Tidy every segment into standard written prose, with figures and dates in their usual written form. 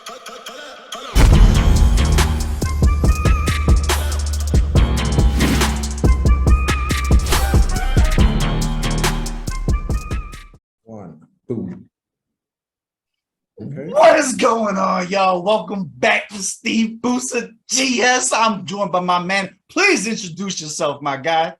One, boom. Okay. What is going on, y'all? Welcome back to SteveBussaGS. I'm joined by my man. Please introduce yourself, my guy.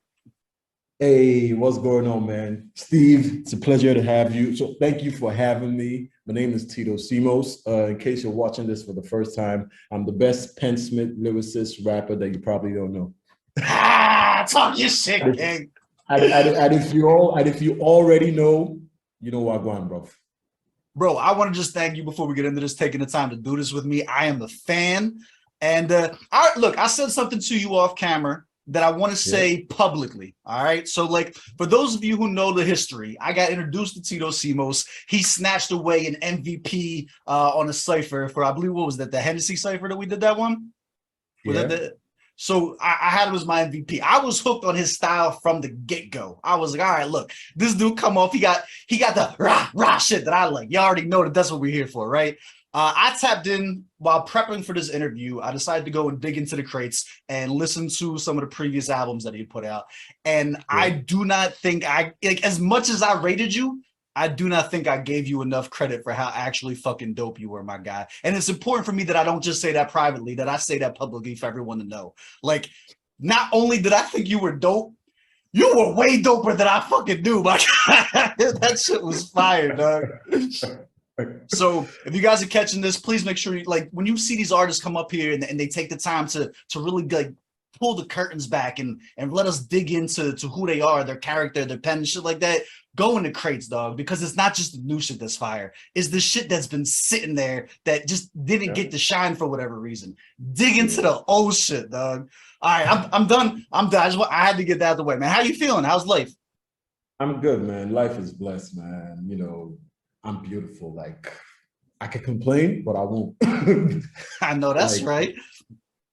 Hey, what's going on, man? Steve, it's a pleasure to have you. So thank you for having me. My name is Teeto Ceemos. In case you're watching this for the first time, I'm the best pensmith, lyricist, rapper that you probably don't know. Talk your shit, gang. And if you already know, you know what I'm going, bro. Bro, I want to just thank you before we get into this, taking the time to do this with me. I am a fan. And I said something to you off camera that I want to say publicly. All right. So, like, for those of you who know the history, I got introduced to Teeto Ceemos. He snatched away an MVP on a cipher for, I believe, what was that? The Hennessy cipher that we did that one? Yeah. So I had him as my MVP. I was hooked on his style from the get-go. I was like, all right, look, this dude come off. He got the rah shit that I like. You already know that that's what we're here for, right? I tapped in while prepping for this interview. I decided to go and dig into the crates and listen to some of the previous albums that he put out. And I do not think as much as I rated you, I do not think I gave you enough credit for how actually fucking dope you were, my guy. And it's important for me that I don't just say that privately, that I say that publicly for everyone to know. Like, not only did I think you were dope, you were way doper than I fucking knew, my guy. That shit was fire, dog. So if you guys are catching this, please make sure you, like, when you see these artists come up here and they take the time to really, like, pull the curtains back and let us dig into who they are, their character, their pen and shit like that, go in the crates, dog, because it's not just the new shit that's fire. It's the shit that's been sitting there that just didn't get to shine for whatever reason. Dig into the old shit, dog. All right, I'm done. I had to get that out of the way, man. How you feeling? How's life? I'm good, man. Life is blessed, man. You know, I'm beautiful. Like, I can complain, but I won't. I know that's like, right.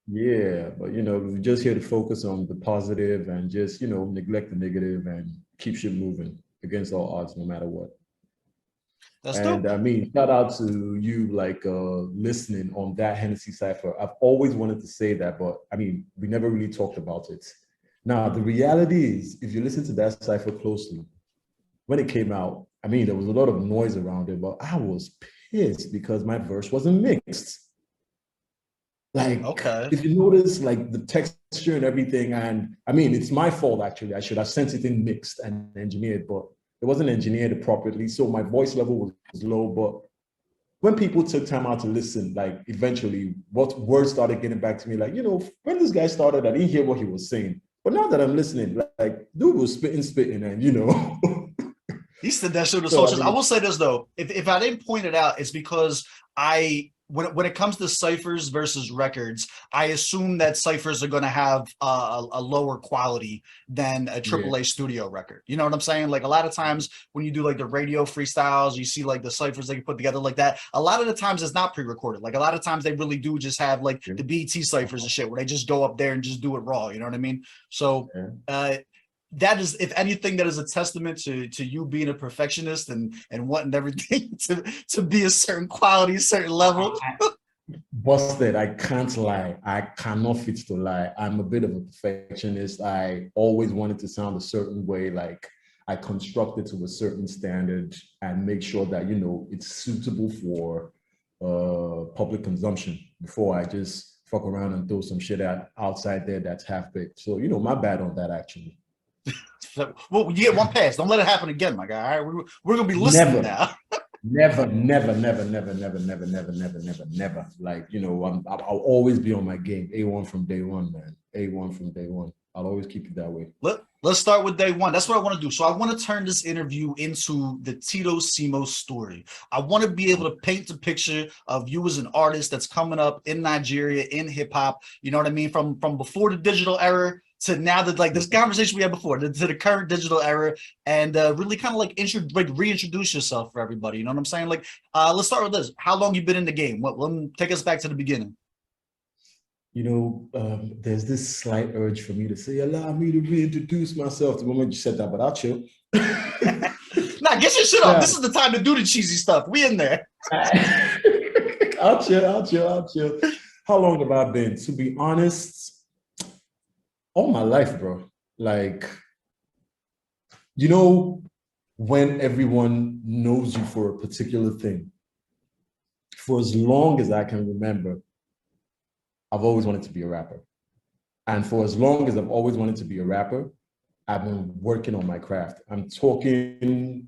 Yeah, but you know, we're just here to focus on the positive and just, you know, neglect the negative and keep shit moving against all odds, no matter what. That's and dope. I mean, shout out to you, like, listening on that Hennessy cipher. I've always wanted to say that, but I mean, we never really talked about it. Now, the reality is, if you listen to that cipher closely, when it came out, I mean, there was a lot of noise around it, but I was pissed because my verse wasn't mixed. Like, if you notice, like, the texture and everything, and I mean, it's my fault, actually. I should have sent it in mixed and engineered, but it wasn't engineered properly, so my voice level was low. But when people took time out to listen, like, eventually, what words started getting back to me, like, you know, when this guy started, I didn't hear what he was saying. But now that I'm listening, like, dude was spitting, and, you know. He said that shit to the socials. I will say this, though. If I didn't point it out, it's because when it comes to ciphers versus records, I assume that ciphers are going to have a lower quality than a AAA studio record. You know what I'm saying? Like, a lot of times when you do, like, the radio freestyles, you see, like, the ciphers they can put together like that. A lot of the times it's not pre-recorded. Like, a lot of times they really do just have, like, the BT ciphers and shit where they just go up there and just do it raw. You know what I mean? So that is, if anything, that is a testament to you being a perfectionist and wanting everything to be a certain quality, certain level. Busted, I can't lie. I cannot fit to lie. I'm a bit of a perfectionist. I always wanted to sound a certain way. Like, I construct it to a certain standard and make sure that, you know, it's suitable for public consumption before I just fuck around and throw some shit outside there that's half-baked. So, you know, my bad on that, actually. Well, you get one pass. Don't let it happen again, my guy. All right, we're gonna be listening now. Never. Like, you know, I'll always be on my game. A1 from day one, man. A1 from day one. I'll always keep it that way. Let's start with day one. That's what I want to do. So I want to turn this interview into the Teeto Ceemos story. I want to be able to paint the picture of you as an artist that's coming up in Nigeria, in hip hop. You know what I mean? From before the digital era to now, that, like, this conversation we had before, to the current digital era, and really kind of like reintroduce yourself for everybody. You know what I'm saying? Like, let's start with this. How long you been in the game? Take us back to the beginning. You know, there's this slight urge for me to say, allow me to reintroduce myself the moment you said that, but I'll chill. Nah, get your shit off. This is the time to do the cheesy stuff. We in there. I'll chill. How long have I been? To be honest, all my life, bro. Like, you know, when everyone knows you for a particular thing, for as long as I can remember, I've always wanted to be a rapper. And for as long as I've always wanted to be a rapper, I've been working on my craft. I'm talking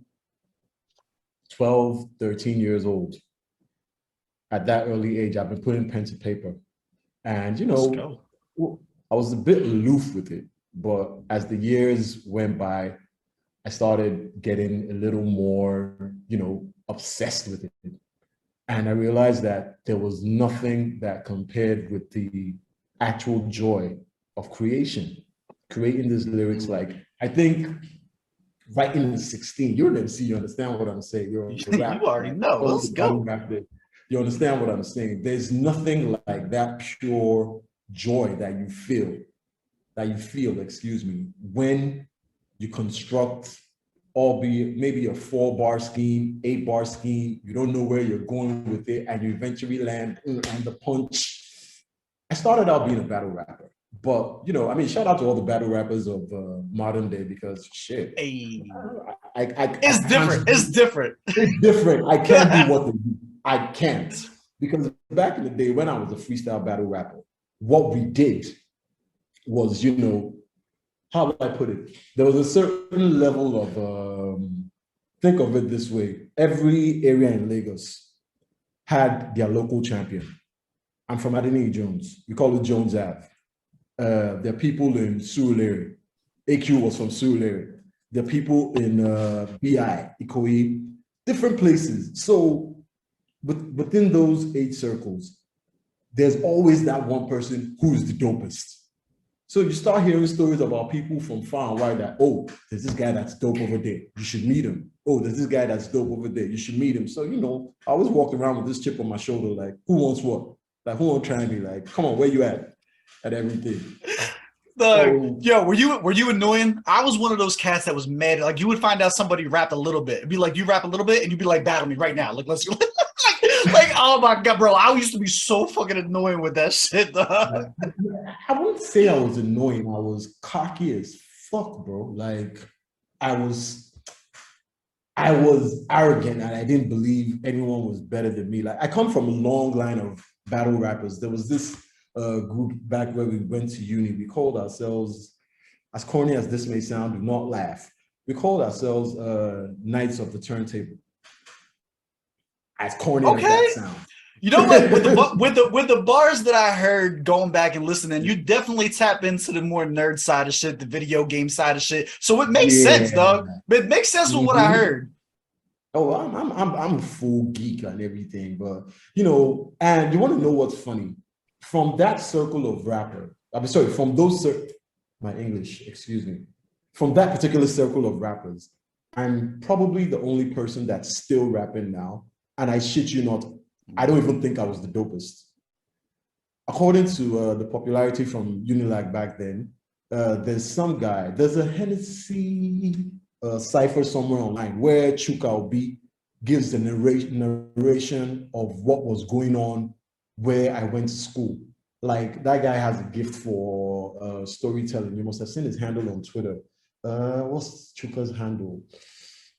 12, 13 years old. At that early age, I've been putting pen to paper. And, you know, I was a bit aloof with it. But as the years went by, I started getting a little more, you know, obsessed with it. And I realized that there was nothing that compared with the actual joy of creating these lyrics. Like, I think writing in 16, you're an MC, you understand what I'm saying? You're a rapper, You already know. Let's go. You understand what I'm saying? There's nothing like that pure joy that you feel, when you construct, albeit maybe a 4-bar scheme, 8-bar scheme, you don't know where you're going with it, and you eventually land on the punch. I started out being a battle rapper, but, you know, I mean, shout out to all the battle rappers of modern day, because shit, Hey. it's different. It's different. I can't do what they do. I can't. Because back in the day when I was a freestyle battle rapper, what we did was, you know, how do I put it? There was a certain level of, think of it this way. Every area in Lagos had their local champion. I'm from Adeniyi Jones. We call it Jones Ave. There are people in Surulere. AQ was from Surulere. There are people in BI, Ikoyi, different places. So within those 8 circles, there's always that one person who is the dopest. So you start hearing stories about people from far and wide that, oh, there's this guy that's dope over there. You should meet him. Oh, there's this guy that's dope over there. You should meet him. So, you know, I always walked around with this chip on my shoulder, like, who wants what? Like, who wants trying to be like, come on, where you at everything? Yo, were you annoying? I was one of those cats that was mad. Like, you would find out somebody rapped a little bit. It'd be like, you rap a little bit, and you'd be like, battle me right now. Like, let's go. like, oh my God, bro. I used to be so fucking annoying with that shit. I wouldn't say I was annoying. I was cocky as fuck, bro. Like, I was arrogant, and I didn't believe anyone was better than me. Like, I come from a long line of battle rappers. There was this group back where we went to uni. We called ourselves, as corny as this may sound, do not laugh. We called ourselves Knights of the Turntable. As corny as that sounds. You know what? With the bars that I heard going back and listening, you definitely tap into the more nerd side of shit, the video game side of shit. So it makes sense, dog. But it makes sense with what I heard. Oh, I'm a full geek and everything, but you know, and you want to know what's funny? From that circle of rapper, from those from that particular circle of rappers, I'm probably the only person that's still rapping now. And I shit you not, I don't even think I was the dopest. According to the popularity from Unilag back then, there's a Hennessy cipher somewhere online where Chuka Obi gives the narration of what was going on where I went to school. Like, that guy has a gift for storytelling. You must have seen his handle on Twitter. What's Chuka's handle?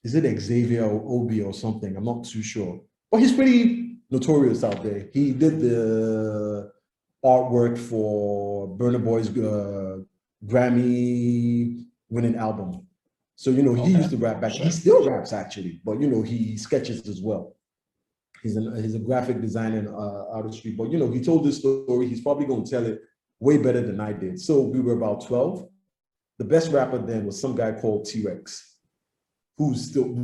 Is it Xavier or Obi or something? I'm not too sure. But he's pretty notorious out there. He did the artwork for Burna Boy's Grammy-winning album. So, you know, he used to rap back. He still raps, actually. But, you know, he sketches as well. He's a graphic designer and artistry. But, you know, he told this story. He's probably going to tell it way better than I did. So we were about 12. The best rapper then was some guy called T-Rex. We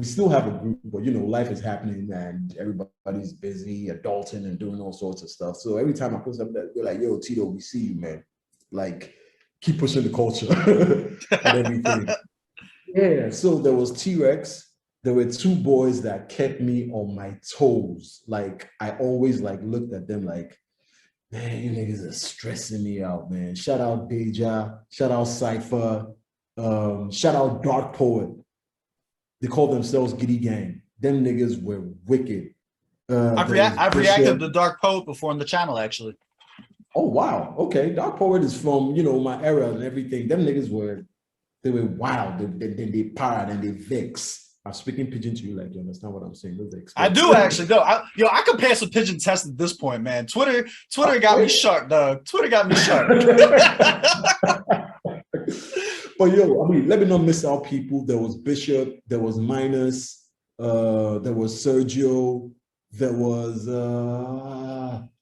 still have a group, but you know, life is happening and everybody's busy, adulting and doing all sorts of stuff. So every time I put something that, we're like, yo, Tito, we see you, man. Like, keep pushing the culture and everything. Yeah, so there was T-Rex. There were 2 boys that kept me on my toes. Like, I always like looked at them like, man, you niggas are stressing me out, man. Shout out Deja, shout out Cypher, shout out Dark Poet. They called themselves GSGang. Them niggas were wicked. There was I've reacted Bishop. to Dark Poet before on the channel, actually. Oh wow, okay. Dark Poet is from my era and everything. Them niggas were wild. They parrot and they vex. I'm speaking pidgin to you, like you understand what I'm saying. No vex. I But do actually, though. I could pass a pigeon test at this point, man. Twitter got me sharp, dog. Twitter got me sharp. But yo, I mean, let me not miss out people. There was Bishop, there was Minus, there was Sergio, there was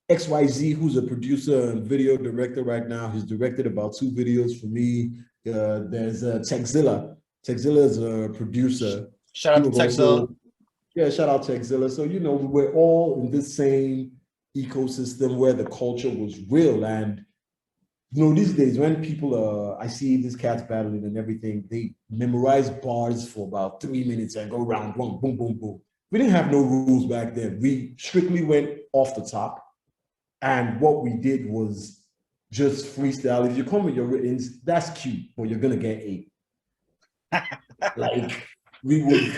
XYZ, who's a producer and video director right now. He's directed about 2 videos for me. There's Techzilla. Techzilla is a producer. Shout out to Techzilla. Yeah, shout out to Techzilla. So, we're all in this same ecosystem where the culture was real. And these days when people I see these cats battling and everything, they memorize bars for about 3 minutes and go round one, boom, boom, boom. We didn't have no rules back then. We strictly went off the top. And what we did was just freestyle. If you come with your writtens, that's cute, but you're gonna get 8. Like we would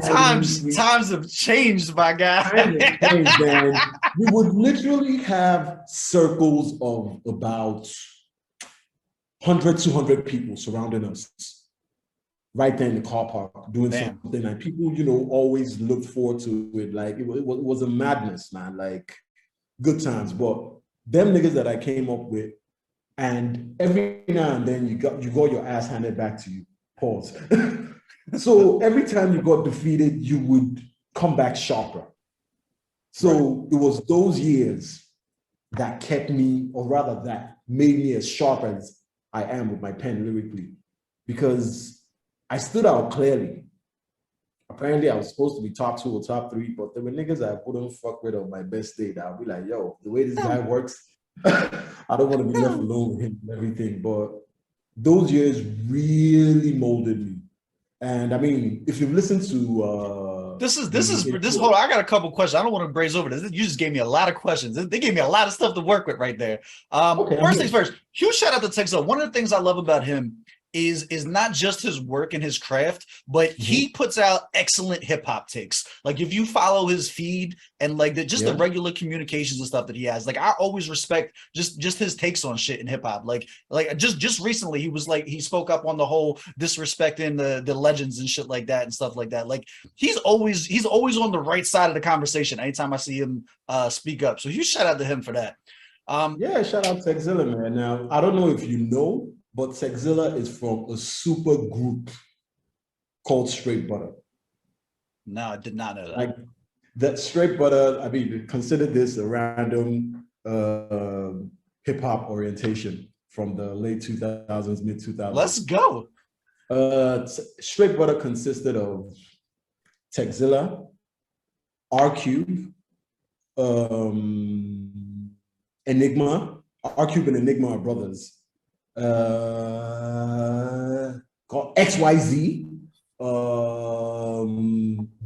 times have changed, my guy. Times have changed, man. We would literally have circles of about 100, 200 people surrounding us right there in the car park doing something, and people, always look forward to it. Like it was a madness, man. Like good times. But them niggas that I came up with, and every now and then you got your ass handed back to you. Pause. So every time you got defeated, you would come back sharper. So it was those years that kept me, or rather that made me as sharp as I am with my pen lyrically, because I stood out clearly. Apparently, I was supposed to be top 2 or top 3, but there were niggas I wouldn't fuck with on my best day. That I'll be like, yo, the way this guy works, I don't want to be left alone with him and everything. But those years really molded me. And I mean, if you've listened to this whole, I got a couple questions. I don't want to braze over this. You just gave me a lot of questions. They gave me a lot of stuff to work with right there. First things first, huge shout out to Texel. One of the things I love about him is not just his work and his craft, but he puts out excellent hip hop takes. Like if you follow his feed and like the regular communications and stuff that he has, like I always respect just his takes on shit in hip hop. Like just recently he was like, he spoke up on the whole disrespecting the legends and shit like that and stuff like that. Like he's always on the right side of the conversation anytime I see him speak up. So huge shout out to him for that. Yeah, shout out to Techzilla, man. Now I don't know if you know, but Techzilla is from a super group called Straight Butter. No, I did not know that. Like that Straight Butter, I mean, consider this a random hip hop orientation from the late 2000s, mid 2000s. Let's go. Straight Butter consisted of Techzilla, R-Cube, Enigma. R-Cube and Enigma are brothers. Called XYZ,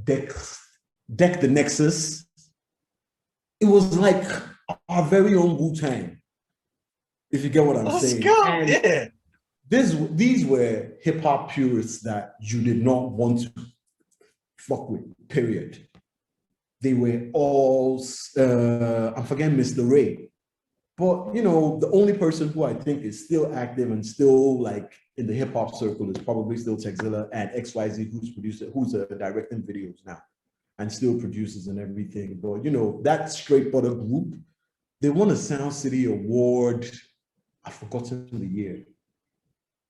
Deck the Nexus. It was like our very own Wu-Tang, if you get what I'm saying. Let's go. And these were hip-hop purists that you did not want to fuck with, period. They were all, I'm forgetting Mr. Ray. But, the only person who I think is still active and still like in the hip hop circle is probably still Techzilla and XYZ, who's directing videos now and still produces and everything. But, that Straight Butter group, they won a Sound City Award. I've forgotten the year.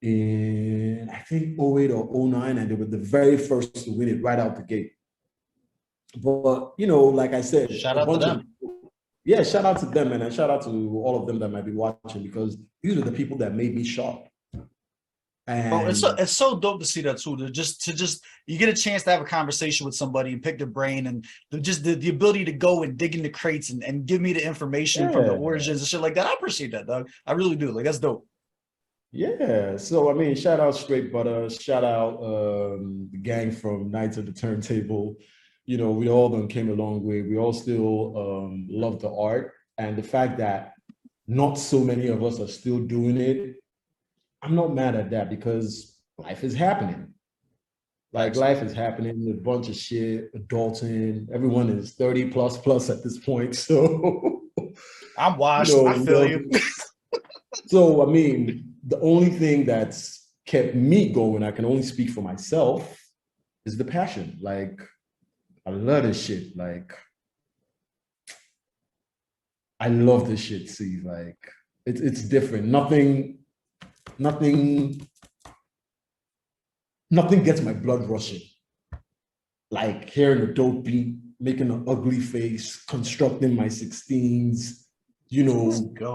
In, I think, 08 or 09, and they were the very first to win it right out the gate. But, like I said, shout out to them. Yeah, shout out to them, and shout out to all of them that might be watching, because these are the people that made me sharp. And it's so dope to see that too. To just you get a chance to have a conversation with somebody and pick their brain, and the ability to go and dig into crates and give me the information from the origins and shit like that. I appreciate that, dog. I really do. Like that's dope. Yeah. So I mean, shout out Straight Butter, shout out the gang from Nights of the Turntable. We all done came a long way. We all still love the art, and the fact that not so many of us are still doing it, I'm not mad at that, because life is happening. Like life is happening, a bunch of shit, adulting. Everyone is 30 plus at this point. So, I'm you washed. I know, feel you. so I mean, the only thing that's kept me going, I can only speak for myself, is the passion. Like, I love this shit. Like, I love this shit, see. Like, it's different. Nothing, nothing gets my blood rushing. Like hearing a dope beat, making an ugly face, constructing my 16s,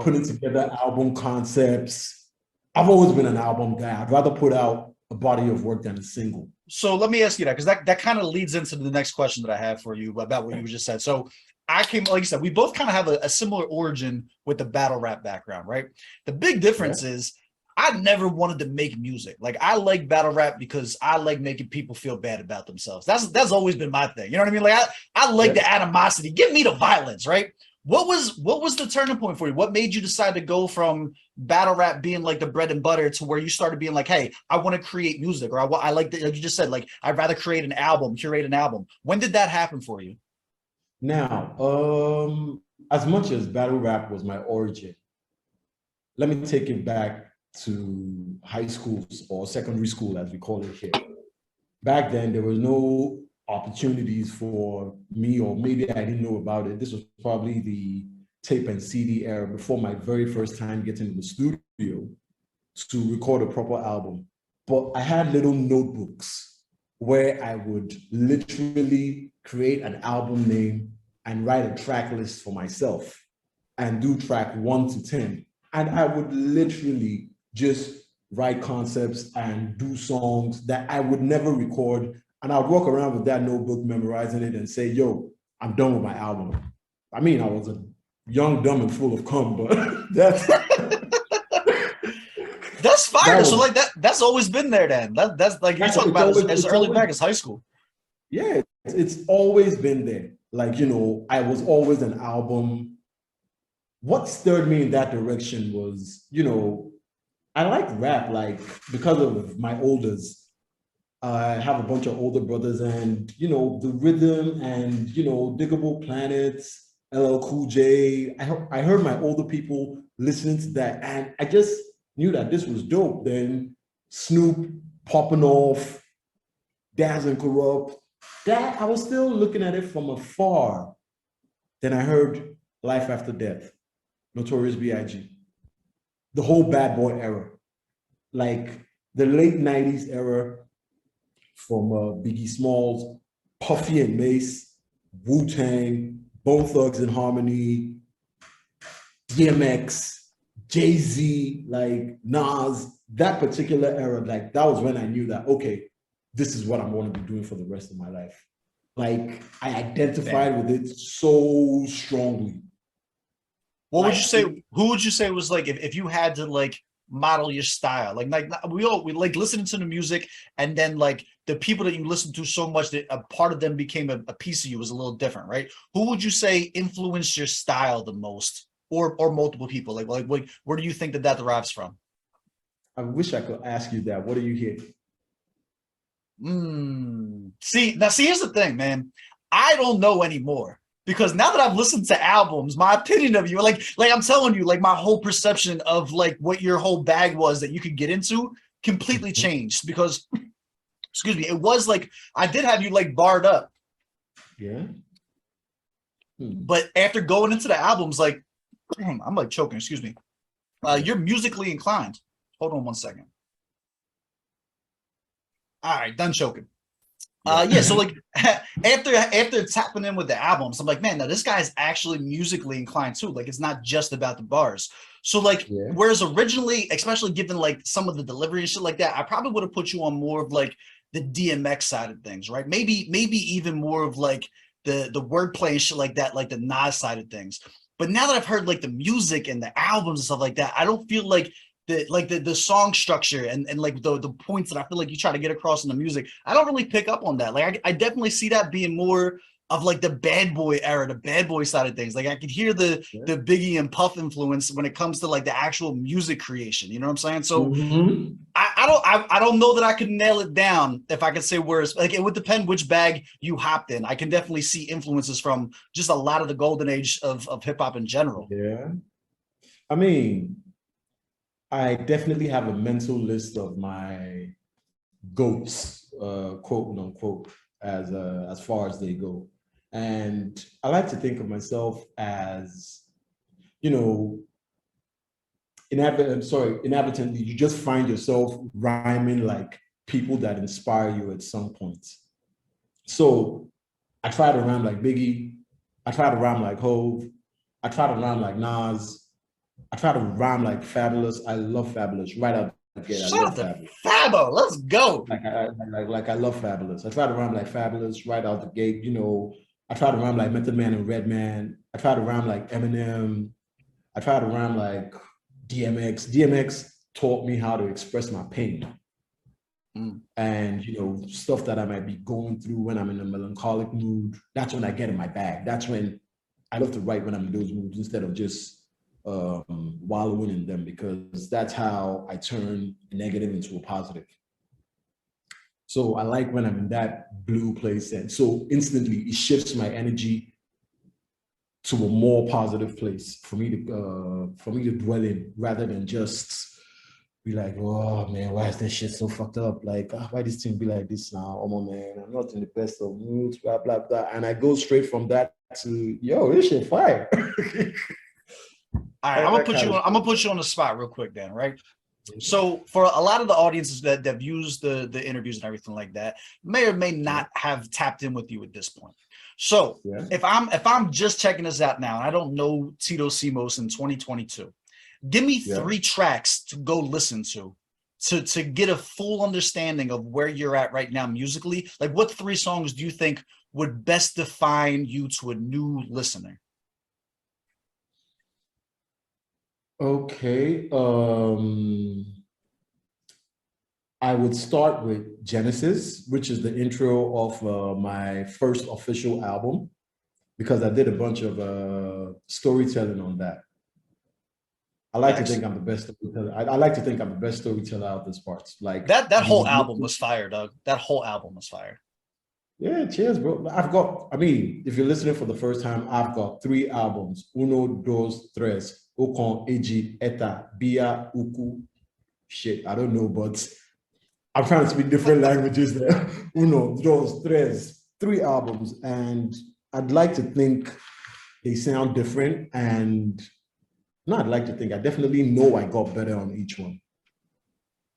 putting together album concepts. I've always been an album guy. I'd rather put out a body of work than a single. So let me ask you that, because that kind of leads into the next question that I have for you about what you just said. So I came, like you said, we both kind of have a similar origin with the battle rap background, right? The big difference is I never wanted to make music. Like I like battle rap because I like making people feel bad about themselves. That's always been my thing. You know what I mean? Like I like the animosity. Give me the violence, right? What was the turning point for you? What made you decide to go from battle rap being like the bread and butter to where you started being like, hey, I want to create music, or I like that, like you just said, like I'd rather create an album, curate an album. When did that happen for you? Now, as much as battle rap was my origin, let me take it back to high schools or secondary school, as we call it here. Back then, there was no opportunities for me, or maybe I didn't know about it. This was probably the tape and CD era, before my very first time getting in the studio to record a proper album. But I had little notebooks where I would literally create an album name and write a track list for myself and do track 1 to 10. And I would literally just write concepts and do songs that I would never record. And I'd walk around with that notebook, memorizing it and say, yo, I'm done with my album. I mean, I was a young, dumb, and full of cum, but that's that's fire. So like that's always been there then. That's like you're talking about as early back as high school. Yeah, it's always been there. Like, I was always an album. What stirred me in that direction was, I like rap, like because of my olders. I have a bunch of older brothers, and the rhythm and Diggable Planets, LL Cool J. I heard my older people listening to that, and I just knew that this was dope. Then Snoop popping off, Daz and Corrupt. That I was still looking at it from afar. Then I heard Life After Death, Notorious B.I.G., the whole Bad Boy era, like the late 90s era, from Biggie Smalls, Puffy and Mace, Wu-Tang, Bone Thugs and Harmony, DMX, Jay-Z, like Nas, that particular era, like that was when I knew that, okay, this is what I'm going to be doing for the rest of my life. Like I identified with it so strongly. What would you say? Who would you say was like, if you had to like model your style? Like we like listening to the music, and then like the people that you listen to so much that a part of them became a piece of you was a little different, right? Who would you say influenced your style the most, or multiple people? Like where do you think that derives from? I wish I could ask you that. What do you hear? See, here's the thing, man. I don't know anymore. Because now that I've listened to albums, my opinion of you, like I'm telling you, like my whole perception of like what your whole bag was that you could get into completely changed. Because, excuse me, it was like I did have you like barred up. Yeah. But after going into the albums, like I'm like choking. Excuse me. You're musically inclined. Hold on one second. All right, done choking. Yeah, so like after tapping in with the albums, I'm like, man, now this guy's actually musically inclined too. Like it's not just about the bars. So like, whereas originally, especially given like some of the delivery and shit like that, I probably would have put you on more of like the DMX side of things, right? Maybe even more of like the wordplay and shit like that, like the Nas side of things. But now that I've heard like the music and the albums and stuff like that, I don't feel like the song structure and like the points that I feel like you try to get across in the music, I don't really pick up on that. Like I definitely see that being more like the bad boy era, the bad boy side of things. Like I could hear the Biggie and Puff influence when it comes to like the actual music creation. You know what I'm saying? So I don't know that I could nail it down if I could say where it's like it would depend which bag you hopped in. I can definitely see influences from just a lot of the golden age of hip hop in general. Yeah. I mean, I definitely have a mental list of my goats, quote and unquote, as far as they go. And I like to think of myself as, you know, inadvertently, you just find yourself rhyming like people that inspire you at some point. So I try to rhyme like Biggie. I try to rhyme like Hove. I try to rhyme like Nas. I try to rhyme like Fabulous. I love Fabulous. Right out the gate, I love Fabulous. Fabo, let's go. Like I love Fabulous. I try to rhyme like Fabulous right out the gate. You know, I try to rhyme like Method Man and Redman. I try to rhyme like Eminem. I try to rhyme like DMX. DMX taught me how to express my pain. And you know, stuff that I might be going through when I'm in a melancholic mood. That's when I get in my bag. That's when I love to write when I'm in those moods instead of just wallowing in them, because that's how I turn a negative into a positive. So I like when I'm in that blue place, and so instantly it shifts my energy to a more positive place for me to dwell in, rather than just be like, oh man, why is this shit so fucked up? Like, why this thing be like this now? Oh my man, I'm not in the best of moods, blah blah blah. And I go straight from that to, yo, this shit fire. All right, I'm gonna put you on the spot real quick, then, right? So for a lot of the audiences that have used the interviews and everything like that, may or may not have tapped in with you at this point. So if I'm just checking this out now, and I don't know Teeto Ceemos in 2022, give me 3 tracks to go listen to get a full understanding of where you're at right now musically. Like, what 3 songs do you think would best define you to a new listener? Okay. I would start with Genesis, which is the intro of my first official album, because I did a bunch of storytelling on that. I like to think I'm the best storyteller. I like to think I'm the best storyteller out this parts. Like that whole album was fire, Doug. That whole album was fire. Yeah, cheers, bro. I mean, if you're listening for the first time, I've got 3 albums. Uno, dos, tres. Okon, Eji, Eta, Bia, Uku. Shit, I don't know, but I'm trying to speak different languages there. Uno, dos, tres. 3 albums. And I'd like to think they sound different. And no, I'd like to think, I definitely know I got better on each one.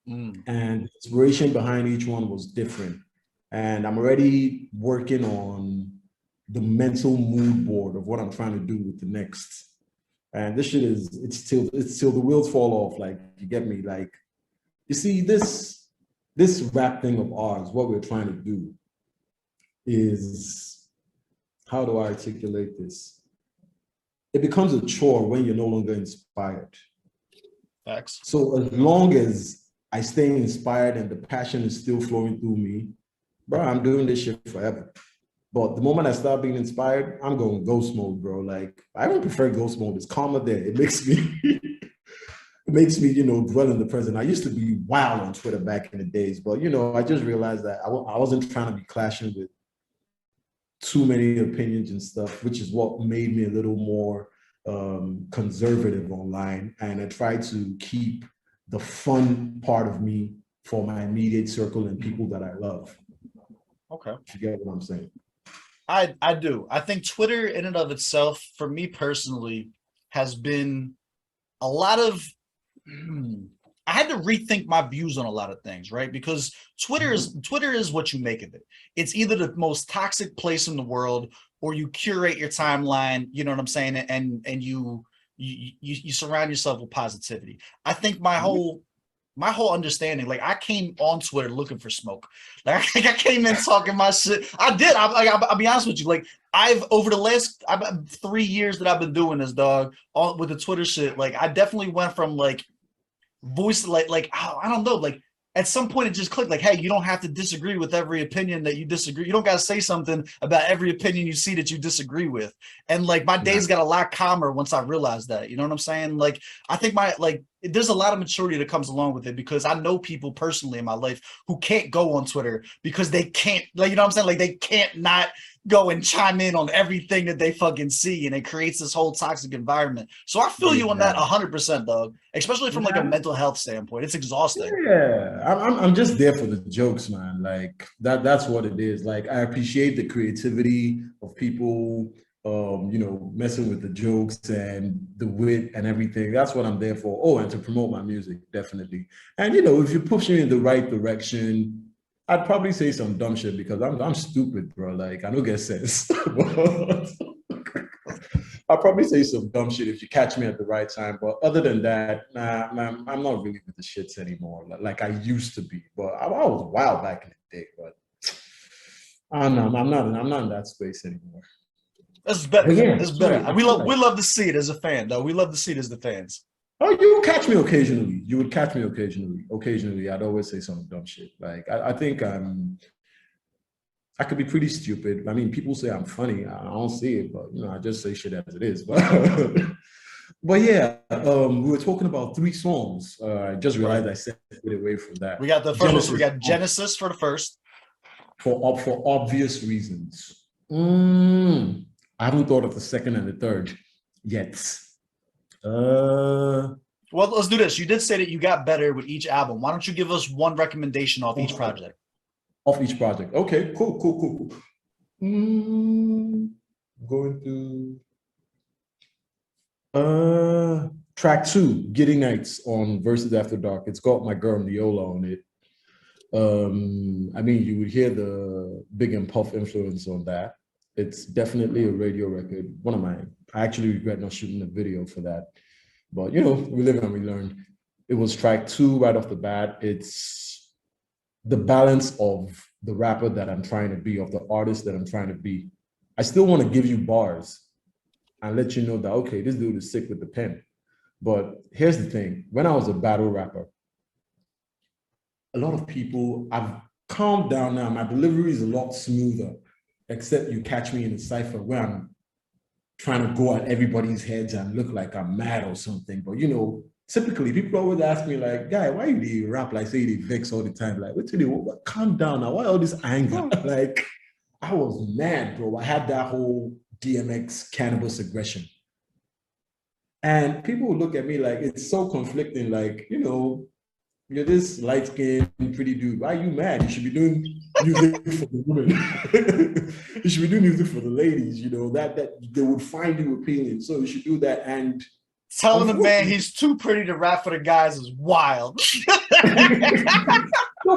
And the inspiration behind each one was different. And I'm already working on the mental mood board of what I'm trying to do with the next. And this shit it's till the wheels fall off. Like, you get me? Like, you see, this rap thing of ours, what we're trying to do is, how do I articulate this? It becomes a chore when you're no longer inspired. Facts. So as long as I stay inspired and the passion is still flowing through me, bro, I'm doing this shit forever. But the moment I start being inspired, I'm going ghost mode, bro. Like, I don't prefer ghost mode. It's calmer there. It makes me, you know, dwell in the present. I used to be wild on Twitter back in the days, but, you know, I just realized that I wasn't trying to be clashing with too many opinions and stuff, which is what made me a little more conservative online. And I try to keep the fun part of me for my immediate circle and people that I love. Okay. You get what I'm saying? I do. I think Twitter in and of itself, for me personally, has been a lot of, I had to rethink my views on a lot of things, right? Because Twitter is what you make of it. It's either the most toxic place in the world, or you curate your timeline, you know what I'm saying? And you surround yourself with positivity. I think my whole understanding, like, I came on Twitter looking for smoke. Like, I came in talking my shit. I did. I'll be honest with you. Like, over the last 3 years that I've been doing this, dog, with the Twitter shit, like, I definitely went from like voice, like I don't know, like at some point it just clicked like, hey, you don't have to disagree with every opinion that you disagree. You don't got to say something about every opinion you see that you disagree with. And like my days got a lot calmer once I realized that, you know what I'm saying? Like, I think there's a lot of maturity that comes along with it, because I know people personally in my life who can't go on Twitter because they can't, like, you know what I'm saying? Like, they can't not go and chime in on everything that they fucking see, and it creates this whole toxic environment. So I feel you on that 100%, dog, especially from like a mental health standpoint. It's exhausting. Yeah, I'm just there for the jokes, man. Like that's what it is. Like, I appreciate the creativity of people, messing with the jokes and the wit and everything. That's what I'm there for. Oh, and to promote my music, definitely. And if you push me in the right direction, I'd probably say some dumb shit because I'm stupid, bro. Like, I don't get sense. I'll probably say some dumb shit if you catch me at the right time. But other than that, nah, man, I'm not really with the shits anymore like I used to be. But I was wild back in the day. But I don't know. I'm not in that space anymore. That's better. Yeah, That's better. We love to see it as a fan, though. We love to see it as the fans. Oh, you catch me occasionally. You would catch me occasionally. Occasionally, I'd always say some dumb shit. Like, I think I could be pretty stupid. I mean, people say I'm funny. I don't see it, but I just say shit as it is. But yeah, we were talking about 3 songs. I just realized I said it away from that. We got the first one. So we got Genesis for the first. For obvious reasons. I haven't thought of the second and the third yet. Well, let's do this. You did say that you got better with each album. Why don't you give us one recommendation off each project? Off each project. Okay, cool. Going to track 2, Getting Nights on Verses After Dark. It's got my girl Neola on it. I mean, you would hear the Big and Puff influence on that. It's definitely a radio record. One of mine. I actually regret not shooting a video for that. But, we live and we learn. It was track 2 right off the bat. It's the balance of the rapper that I'm trying to be, of the artist that I'm trying to be. I still want to give you bars and let you know that, okay, this dude is sick with the pen. But here's the thing. When I was a battle rapper, a lot of people, I've calmed down now. My delivery is a lot smoother, except you catch me in a cypher where I'm trying to go at everybody's heads and look like I'm mad or something. But, typically people always ask me like, guy, why you do rap like say you vex all the time? Like, what you do? Calm down now. Why all this anger? Like, I was mad, bro. I had that whole DMX cannabis aggression. And people would look at me like, it's so conflicting. Like, you're this light-skinned, pretty dude. Why are you mad? You should be doing music for the women. You should be doing music for the ladies, that they would find you appealing. So you should do that. And telling the man he's too pretty to rap for the guys is wild. So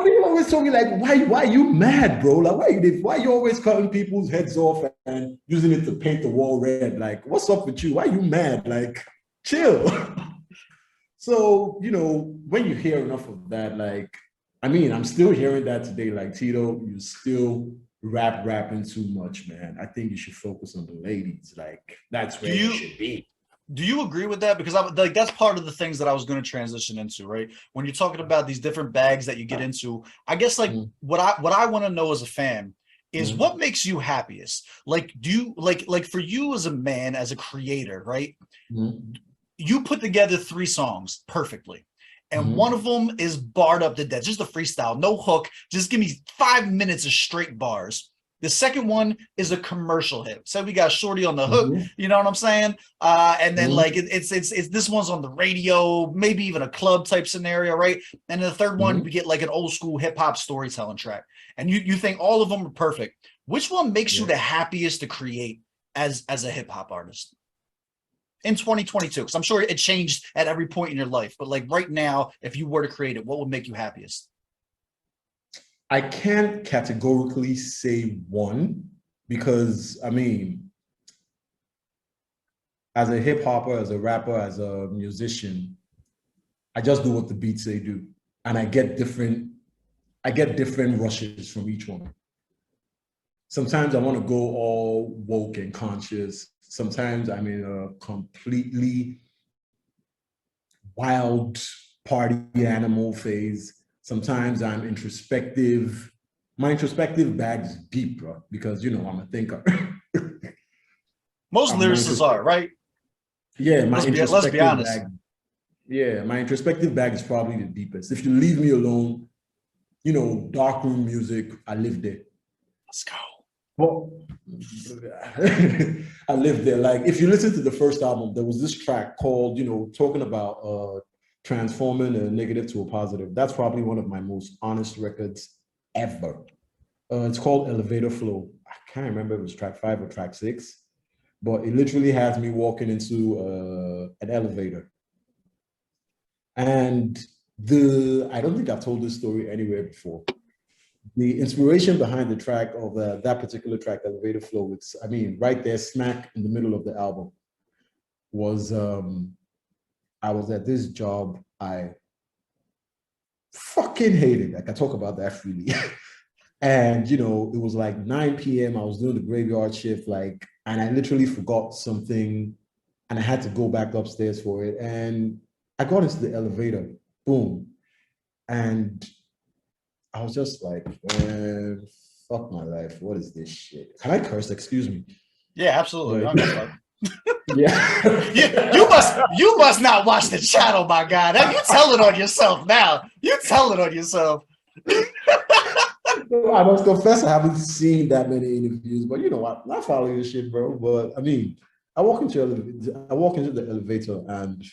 people always tell me like, why are you mad, bro? Like, why are you always cutting people's heads off and using it to paint the wall red? Like, what's up with you? Why are you mad? Like, chill. So, when you hear enough of that, like, I mean, I'm still hearing that today. Like, Teeto, you still rapping too much, man. I think you should focus on the ladies. Like, that's where you should be. Do you agree with that? Because that's part of the things that I was going to transition into, right? When you're talking about these different bags that you get into, I guess like what I want to know as a fan is what makes you happiest? Like, do you like for you as a man, as a creator, right? You put together 3 songs perfectly. And one of them is barred up to death, just a freestyle, no hook. Just give me 5 minutes of straight bars. The second one is a commercial hit. So we got Shorty on the hook, you know what I'm saying? And then like it's this one's on the radio, maybe even a club type scenario, right? And the third one, we get like an old school hip hop storytelling track. And you think all of them are perfect. Which one makes you the happiest to create as a hip hop artist in 2022? Because I'm sure it changed at every point in your life. But like right now, if you were to create it, what would make you happiest? I can't categorically say one because, I mean, as a hip hopper, as a rapper, as a musician, I just do what the beats say do. And I get different rushes from each one. Sometimes I want to go all woke and conscious. Sometimes I'm in a completely wild party animal phase. Sometimes I'm introspective. My introspective bag is deep, bro, because you know I'm a thinker. Most lyricists are, right? Yeah, my Let's be introspective honest. bag. Yeah, my introspective bag is probably the deepest. If you leave me alone, you know, darkroom music, I live there. Let's go. Well, I lived there. Like, if you listen to the first album, there was this track called, you know, talking about transforming a negative to a positive. That's probably one of my most honest records ever. It's called Elevator Flow. I can't remember if it was track 5 or track 6, but it literally has me walking into an elevator. And I don't think I've told this story anywhere before. The inspiration behind the track of that particular track, Elevator Flow, it's, I mean, right there, smack in the middle of the album, was I was at this job I fucking hated. Like, I talk about that freely. And, you know, it was like 9 p.m. I was doing the graveyard shift, like, and I literally forgot something and I had to go back upstairs for it. And I got into the elevator, boom. And I was just like, man, fuck my life. What is this shit? Can I curse? Excuse me. Yeah, absolutely. Like, yeah. you must not watch the channel, my guy. Now you tell it on yourself now. You tell it on yourself. I must confess I haven't seen that many interviews, but you know what? I follow your shit, bro. But I mean, I walk into the elevator and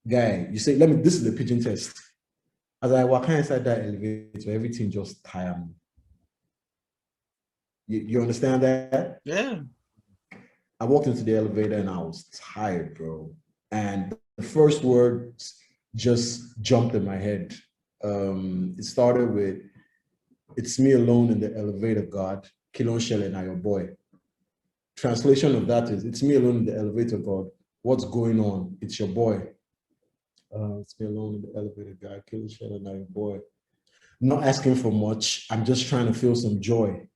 guy, you say, this is the pigeon test. I was like, walk inside that elevator, everything just tired me. You understand that? Yeah. I walked into the elevator and I was tired, bro. And the first words just jumped in my head. It started with, "It's me alone in the elevator, God. Kilon Shele na your boy." Translation of that is, "It's me alone in the elevator, God. What's going on? It's your boy. It's me alone in the elevator, God. Kilon Shele na your boy." Not asking for much. I'm just trying to feel some joy.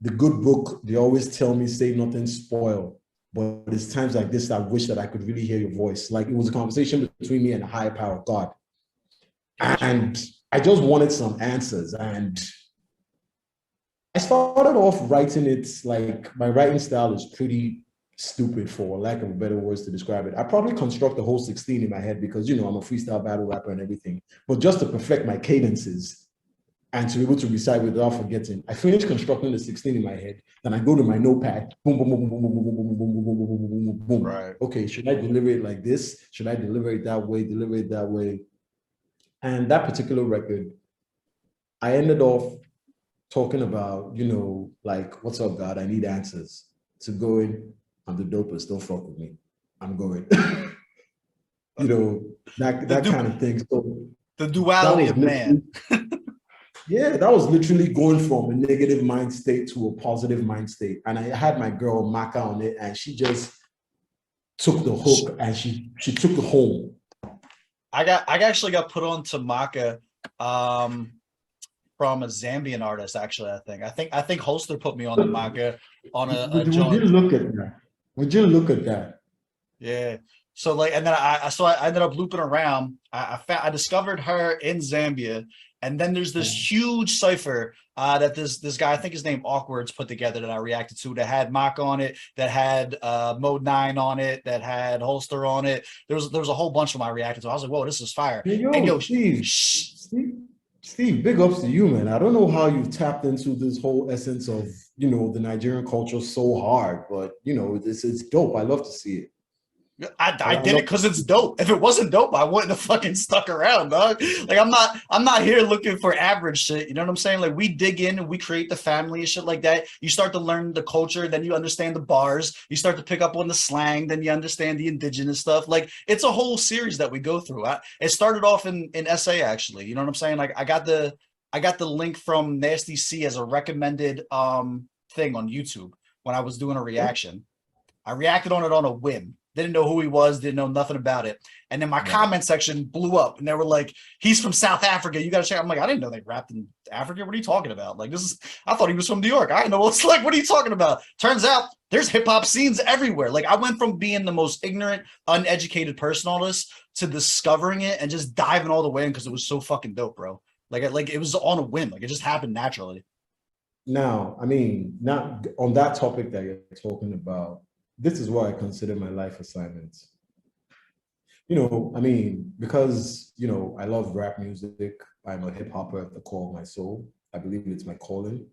The good book, they always tell me, say nothing, spoil. But it's times like this I wish that I could really hear your voice. Like, it was a conversation between me and a higher power, God. And I just wanted some answers. And I started off writing it, like, my writing style is pretty stupid, for lack of better words to describe it. I probably construct the whole 16 in my head because, you know, I'm a freestyle battle rapper and everything. But just to perfect my cadences and to be able to recite without forgetting, I finished constructing the 16 in my head. Then I go to my notepad, boom, boom, boom, boom, boom, boom, boom, boom, boom, boom, boom, boom, boom, boom. Right. Okay, should I deliver it like this? Should I deliver it that way? Deliver it that way? And that particular record, I ended off talking about, you know, like, what's up, God? I need answers. To going, I'm the dopest. Don't fuck with me. I'm going. You know, that kind of thing. So the duality of man. Yeah, that was literally going from a negative mind state to a positive mind state. And I had my girl Maka on it, and she just took the hook and she took it home. I actually got put on to Maka from a Zambian artist, actually. I think Holster put me on the Maka on a joint. Would you look at that? Would you look at that? Yeah. So like, and then I ended up looping around. I discovered her in Zambia, and then there's this huge cipher that this guy, I think his name Awkward's, put together that I reacted to, that had Mock on it, that had Mode 9 on it, that had Holster on it. There was a whole bunch of them I reacted to. I was like, whoa, this is fire. Hey, yo, and yo, Steve, big ups to you, man. I don't know how you tapped into this whole essence of, you know, the Nigerian culture so hard, but you know, it's dope. I love to see it. I did it because it's dope. If it wasn't dope, I wouldn't have fucking stuck around, dog. Like, I'm not here looking for average shit. You know what I'm saying? Like, we dig in and we create the family and shit like that. You start to learn the culture, then you understand the bars. You start to pick up on the slang, then you understand the indigenous stuff. Like, it's a whole series that we go through. It started off in SA, actually. You know what I'm saying? Like, I got the link from Nasty C as a recommended thing on YouTube when I was doing a reaction. I reacted on it on a whim. Didn't know who he was, didn't know nothing about it. And then my comment section blew up and they were like, he's from South Africa. You got to check. I'm like, I didn't know they rapped in Africa. What are you talking about? Like, I thought he was from New York. I didn't know what it's like. What are you talking about? Turns out there's hip hop scenes everywhere. Like, I went from being the most ignorant, uneducated person on this to discovering it and just diving all the way in because it was so fucking dope, bro. Like it was on a whim. Like, it just happened naturally. Now, I mean, not on that topic that you're talking about, this is what I consider my life assignments. You know, I mean, because, you know, I love rap music. I'm a hip hopper at the core of my soul. I believe it's my calling.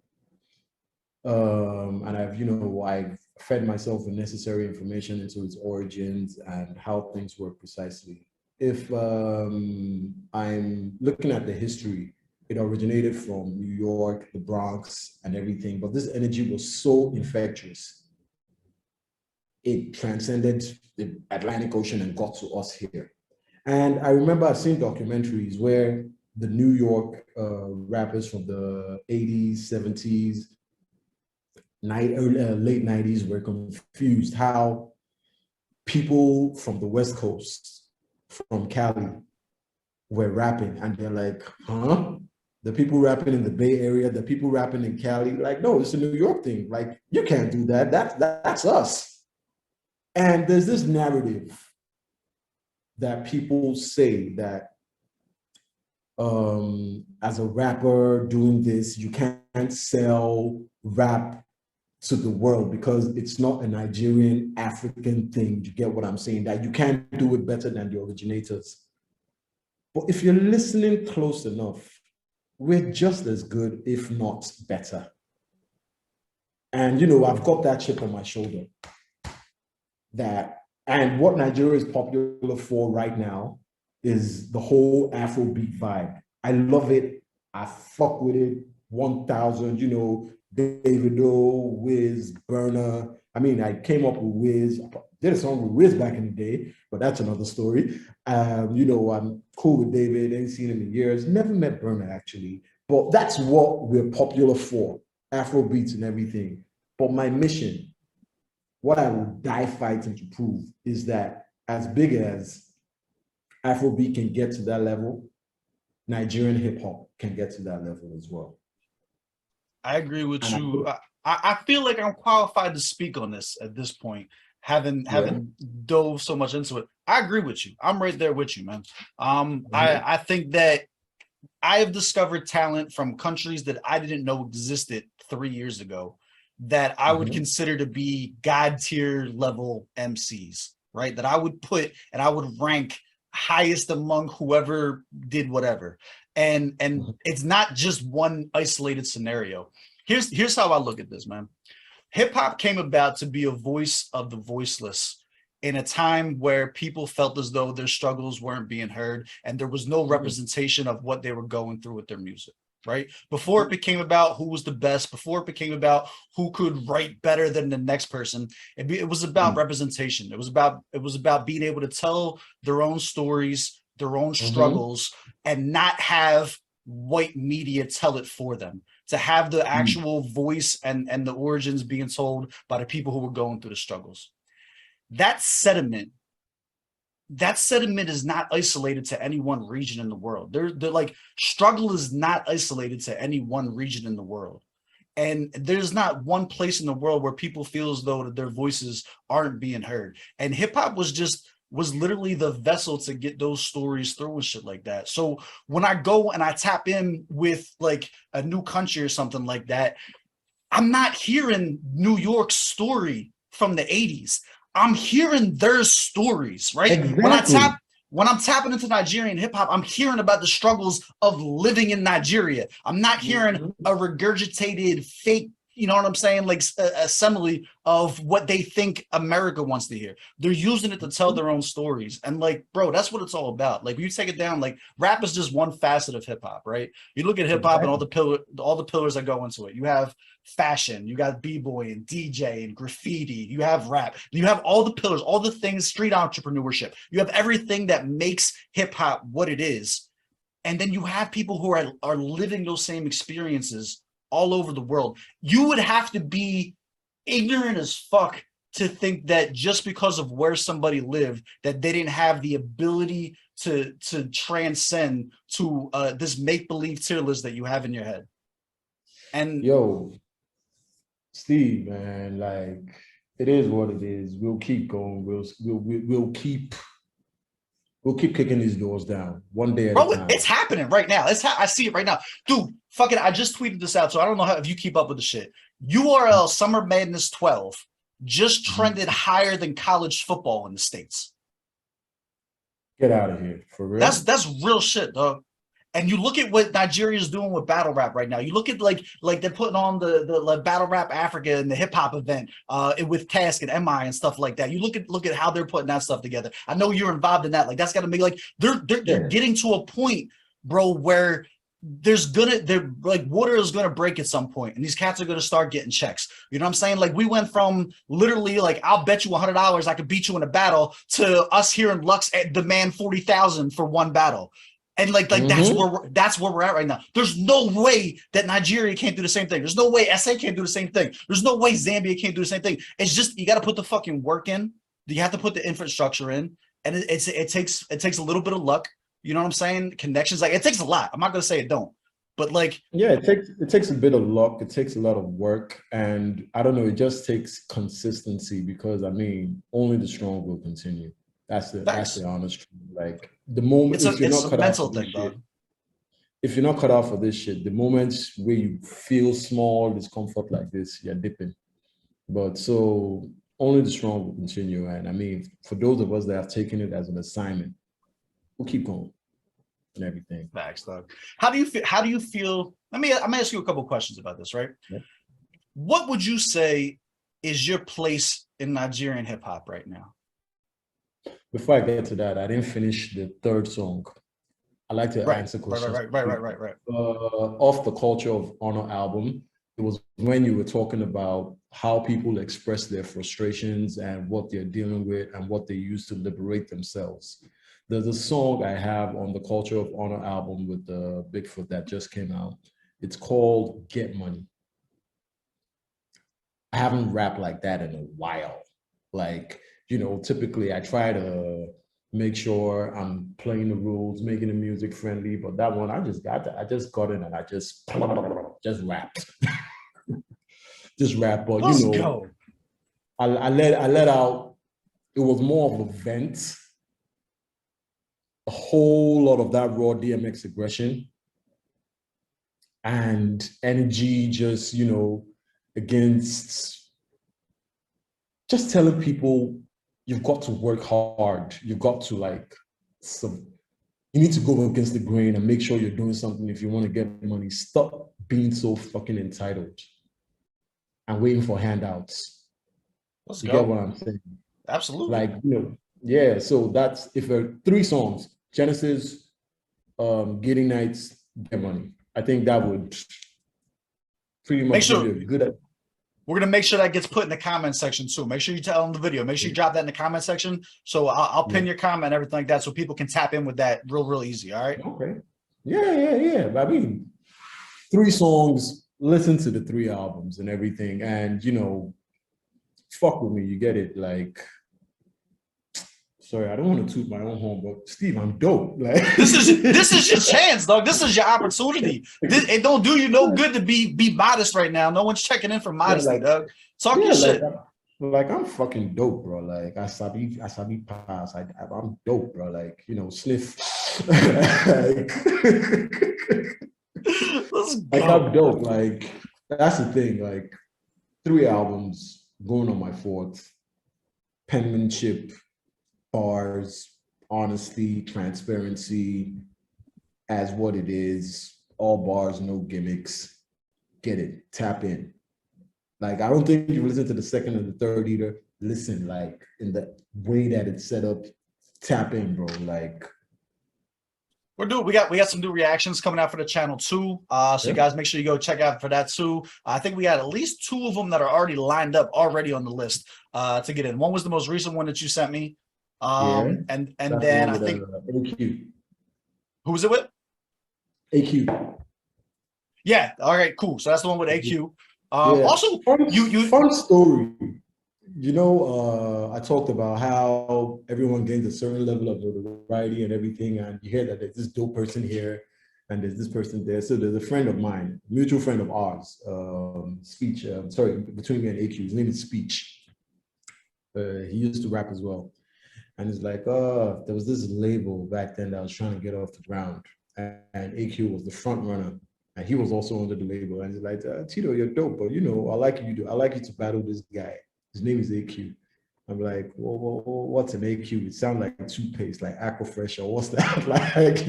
And I've fed myself with necessary information into its origins and how things work precisely. If I'm looking at the history, it originated from New York, the Bronx, and everything, but this energy was so infectious. It transcended the Atlantic Ocean and got to us here. And I remember I've seen documentaries where the New York rappers from the 80s, 70s, late 90s were confused how people from the West Coast, from Cali, were rapping. And they're like, huh? The people rapping in the Bay Area, the people rapping in Cali, like, no, it's a New York thing. Like, you can't do that. That's us. And there's this narrative that people say that as a rapper doing this, you can't sell rap to the world because it's not a Nigerian African thing. You get what I'm saying? That you can't do it better than the originators. But if you're listening close enough, we're just as good, if not better. And, you know, I've got that chip on my shoulder. And what Nigeria is popular for right now is the whole Afrobeat vibe. I love it. I fuck with it. 1000, you know, Davido, Wiz, Burna. I mean, I came up with Wiz. I did a song with Wiz back in the day, but that's another story. You know, I'm cool with David. Ain't seen him in years. Never met Burna, actually. But that's what we're popular for, Afrobeats and everything. But my mission, what I will die fighting to prove, is that as big as Afrobeat can get to that level, Nigerian hip hop can get to that level as well. I agree with you. I feel like I'm qualified to speak on this at this point, having dove so much into it. I agree with you. I'm right there with you, man. I think that I have discovered talent from countries that I didn't know existed 3 years ago that I would consider to be God tier level MCs, right? That I would put and I would rank highest among whoever did whatever. And it's not just one isolated scenario. Here's how I look at this, man. Hip hop came about to be a voice of the voiceless in a time where people felt as though their struggles weren't being heard and there was no representation of what they were going through with their music, right? Before it became about who was the best, before it became about who could write better than the next person, it was about representation. It was about being able to tell their own stories, their own struggles, and not have white media tell it for them, to have the actual voice and the origins being told by the people who were going through the struggles. That sediment is not isolated to any one region in the world. They're like, struggle is not isolated to any one region in the world. And there's not one place in the world where people feel as though that their voices aren't being heard. And hip hop was literally the vessel to get those stories through and shit like that. So when I go and I tap in with like a new country or something like that, I'm not hearing New York's story from the 80s. I'm hearing their stories, right? Exactly. When I'm tapping into Nigerian hip hop, I'm hearing about the struggles of living in Nigeria. I'm not hearing a regurgitated fake, you know what I'm saying, like assembly of what they think America wants to hear. They're using it to tell their own stories. And like, bro, that's what it's all about. Like, you take it down, like, rap is just one facet of hip hop, right? You look at hip hop and all the pillars that go into it. You have fashion, you got b-boy and DJ and graffiti, you have rap, you have all the pillars, all the things, street entrepreneurship, you have everything that makes hip hop what it is. And then you have people who are living those same experiences all over the world. You would have to be ignorant as fuck to think that just because of where somebody lived, that they didn't have the ability to transcend to this make-believe tier list that you have in your head. And yo, Steve, man, like it is what it is. We'll keep going. We'll keep kicking these doors down one day at a time. It's happening right now. I see it right now, dude. Fucking, I just tweeted this out, so I don't know if you keep up with the shit. URL Summer Madness 12 just trended higher than college football in the States. Get out of here, for real. That's real shit, dog. And you look at what Nigeria is doing with battle rap right now. You look at like they're putting on the like battle rap Africa and the hip hop event with Task and MI and stuff like that. You look at how they're putting that stuff together. I know you're involved in that. Like that's got to be like they're getting to a point, bro, where they're like water is gonna break at some point, and these cats are gonna start getting checks. You know what I'm saying? Like we went from literally like I'll bet you $100 I could beat you in a battle to us here in Lux at demand 40,000 for one battle. And like that's where we're at right now. There's no way that Nigeria can't do the same thing. There's no way SA can't do the same thing. There's no way Zambia can't do the same thing. It's just you got to put the fucking work in. You have to put the infrastructure in, and it takes a little bit of luck. You know what I'm saying? Connections, like it takes a lot. I'm not gonna say it don't, but like yeah, it takes a bit of luck. It takes a lot of work, and I don't know. It just takes consistency because I mean, only the strong will continue. That's the honest truth. Like the moment if you're not cut out for this shit, if you're not cut out for this shit, the moments where you feel small, discomfort like this, you're dipping. But so only the strong will continue. And I mean, for those of us that have taken it as an assignment, we'll keep going and everything. Facts, dog. How do you feel? I'm gonna ask you a couple of questions about this, right? Yeah. What would you say is your place in Nigerian hip hop right now? Before I get to that, I didn't finish the third song. I like to answer questions. Right. Off the Culture of Honor album, it was when you were talking about how people express their frustrations and what they're dealing with and what they use to liberate themselves. There's a song I have on the Culture of Honor album with Bigfoot that just came out. It's called Get Money. I haven't rapped like that in a while. Like, you know, typically I try to make sure I'm playing the rules, making the music friendly, but that one, I just got in and I just rapped. Just rap, but Let's you know, go. I let out, it was more of a vent, a whole lot of that raw DMX aggression and energy just, you know, against just telling people you've got to work hard. You've got to you need to go against the grain and make sure you're doing something if you want to get money. Stop being so fucking entitled and waiting for handouts. Let's you go. Get what I'm saying? Absolutely. Like, you know, yeah. So that's, if there are 3 songs, Genesis, Getting Nights, Get Money. I think that would pretty much give you a good. We're going to make sure that gets put in the comment section too. Make sure you tell them the video. Make sure you drop that in the comment section. So I'll pin your comment and everything like that so people can tap in with that real easy. All right. Okay. Yeah. I mean, 3 songs, listen to the 3 albums and everything. And, you know, fuck with me. You get it. Like, sorry, I don't want to toot my own horn, but Steve, I'm dope. Like this is your chance, dog. This is your opportunity. It don't do you no good to be modest right now. No one's checking in for modesty, dog. Talk your shit. Like I'm fucking dope, bro. Like I sabi pass. I'm dope, bro. Like, you know, sniff. Like I'm dope. Like that's the thing. Like 3 albums, going on my 4th, penmanship, bars, honesty, transparency as what it is, all bars, no gimmicks. Get it, tap in. Like, I don't think you listen to the 2nd and the 3rd either. Listen, like, in the way that it's set up, tap in, bro. Like, we got some new reactions coming out for the channel too. So you guys make sure you go check out for that too. I think we got at least 2 of them that are already lined up already on the list to get in. One was the most recent one that you sent me. And then I think AQ. Who was it with? AQ. Yeah. All right. Cool. So that's the one with AQ. Also, fun story. I talked about how everyone gains a certain level of notoriety and everything, and you hear that there's this dope person here and there's this person there. So there's a friend of mine, mutual friend of ours, between me and AQ, his name is Speech. He used to rap as well. And it's like, there was this label back then that I was trying to get off the ground, and AQ was the front runner. And he was also under the label. And he's like, Teeto, you're dope, but I like you to battle this guy. His name is AQ. I'm like, what's an AQ? It sounds like toothpaste, like Aquafresh, or what's that? Like,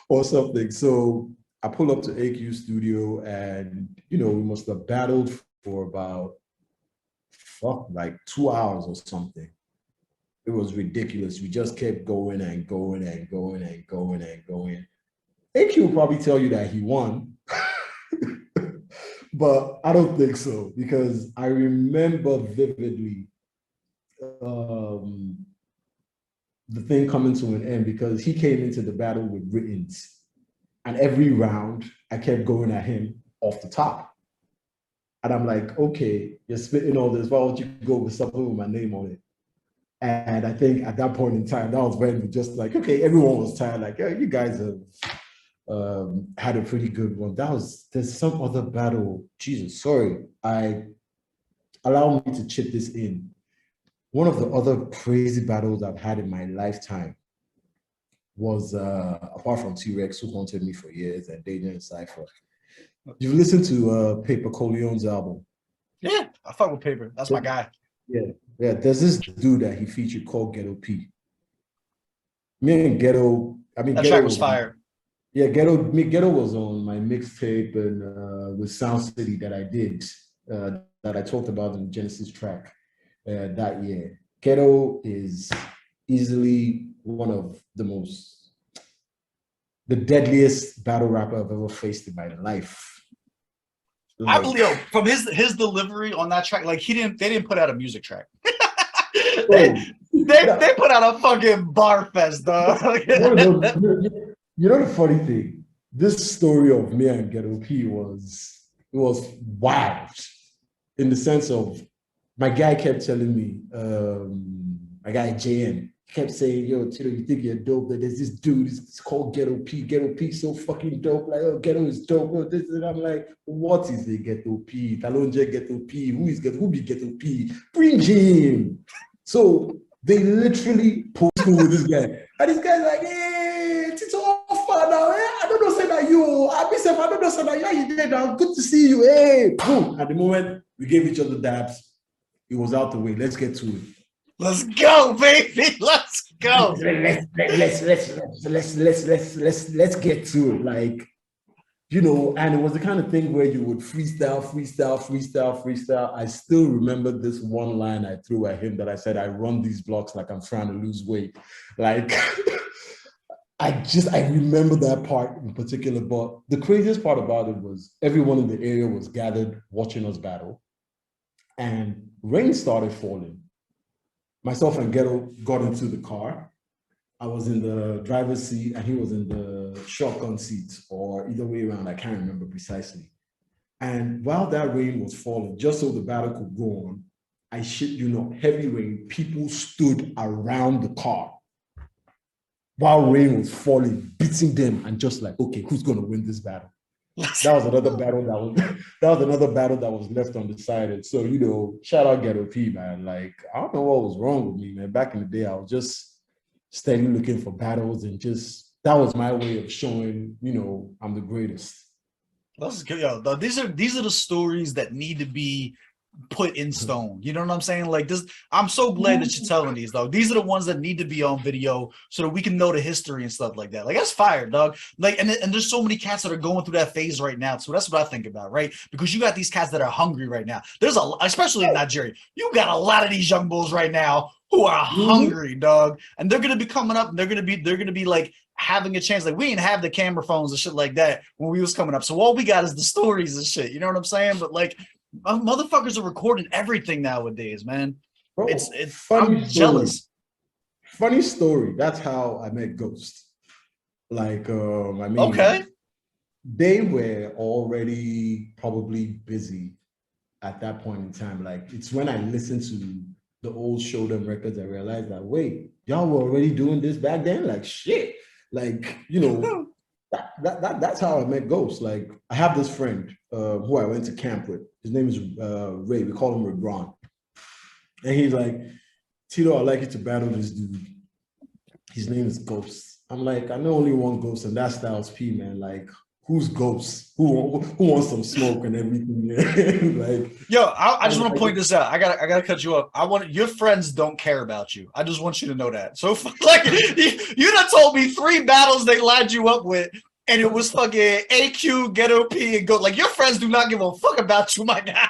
or something. So I pull up to AQ studio, and we must have battled for about like 2 hours or something. It was ridiculous. We just kept going and going and going and going and going. AQ will probably tell you that he won, but I don't think so, because I remember vividly the thing coming to an end, because he came into the battle with writtens, and every round I kept going at him off the top. And I'm like, okay, you're spitting all this. Why don't you go with something with my name on it? And I think at that point in time, that was when we just like, okay, everyone was tired. Like, yeah, you guys have had a pretty good one. There's some other battle. Jesus, sorry. Allow me to chip this in. One of the other crazy battles I've had in my lifetime was, apart from T-Rex, who haunted me for years, and Danger and Cypher. You've listened to Paper Coleone's album? Yeah, I fuck with Paper. That's my guy. Yeah. There's this dude that he featured called Ghetto P. Me and Ghetto, that track was fire. Yeah, Ghetto was on my mixtape and with Sound City that I did, that I talked about in the Genesis track that year. Ghetto is easily one of the deadliest battle rapper I've ever faced in my life. I believe from his delivery on that track, like they didn't put out a music track. they put out a fucking bar fest, dog. The funny thing, this story of me and Ghetto P was wild, in the sense of, my guy kept telling me, my guy JN kept saying, yo, Teeto, you think you're dope? But there's this dude, it's called Ghetto P. Ghetto P so fucking dope. Like, oh, Ghetto is dope. Oh, this, and I'm like, what is a Ghetto P? Talonje Ghetto P. Who be Ghetto P? Bring him. So they literally posted with this guy. And this guy's like, hey, Teeto, now, I don't know, say that you. I don't know, say that you did now. Good to see you. Hey, boom. At the moment, we gave each other dabs. It was out the way. Let's get to it. Let's go, baby. Let's go. Let's get to it. Like, and it was the kind of thing where you would freestyle. I still remember this one line I threw at him that I said, I run these blocks like I'm trying to lose weight. Like, I remember that part in particular. But the craziest part about it was everyone in the area was gathered watching us battle, and rain started falling. Myself and Ghetto got into the car. I was in the driver's seat and he was in the shotgun seat, or either way around, I can't remember precisely. And while that rain was falling, just so the battle could go on, I shit you not, heavy rain, people stood around the car while rain was falling, beating them, and just like, okay, who's gonna win this battle? That was another battle that was left undecided. So, shout out Ghetto P, man. Like, I don't know what was wrong with me, man. Back in the day, I was just steadily looking for battles, and that was my way of showing, I'm the greatest. That's good, yo. These are the stories that need to be put in stone. You know what I'm saying? Like this, I'm so glad that you're telling these, dog. These are the ones that need to be on video so that we can know the history and stuff like that. Like, that's fire, dog. Like, and there's so many cats that are going through that phase right now. So that's what I think about, right? Because you got these cats that are hungry right now. Especially in Nigeria, you got a lot of these young bulls right now who are hungry, dog. And they're gonna be coming up and they're gonna be like having a chance. Like, we didn't have the camera phones and shit like that when we was coming up. So all we got is the stories and shit. You know what I'm saying? But like, motherfuckers are recording everything nowadays, man. Bro, I'm jealous. Funny story. That's how I met Ghost. Like, okay, they were already probably busy at that point in time. Like, it's when I listened to the old Showdown records, I realized that, wait, y'all were already doing this back then? Like, shit. Like, that's how I met Ghost. Like, I have this friend who I went to camp with. His name is Ray. We call him Ray Braun. And he's like, Teeto, I'd like you to battle this dude. His name is Ghost. I'm like, I know only one Ghost, and that's Styles P, man. Like, who's Ghost? Who wants some smoke and everything? Like, yo, I just want to point this out. I gotta cut you up. Your friends don't care about you. I just want you to know that. So like, you done told me 3 battles they lined you up with, and it was fucking AQ, Ghetto P, and Go. Like, your friends do not give a fuck about you, my guy.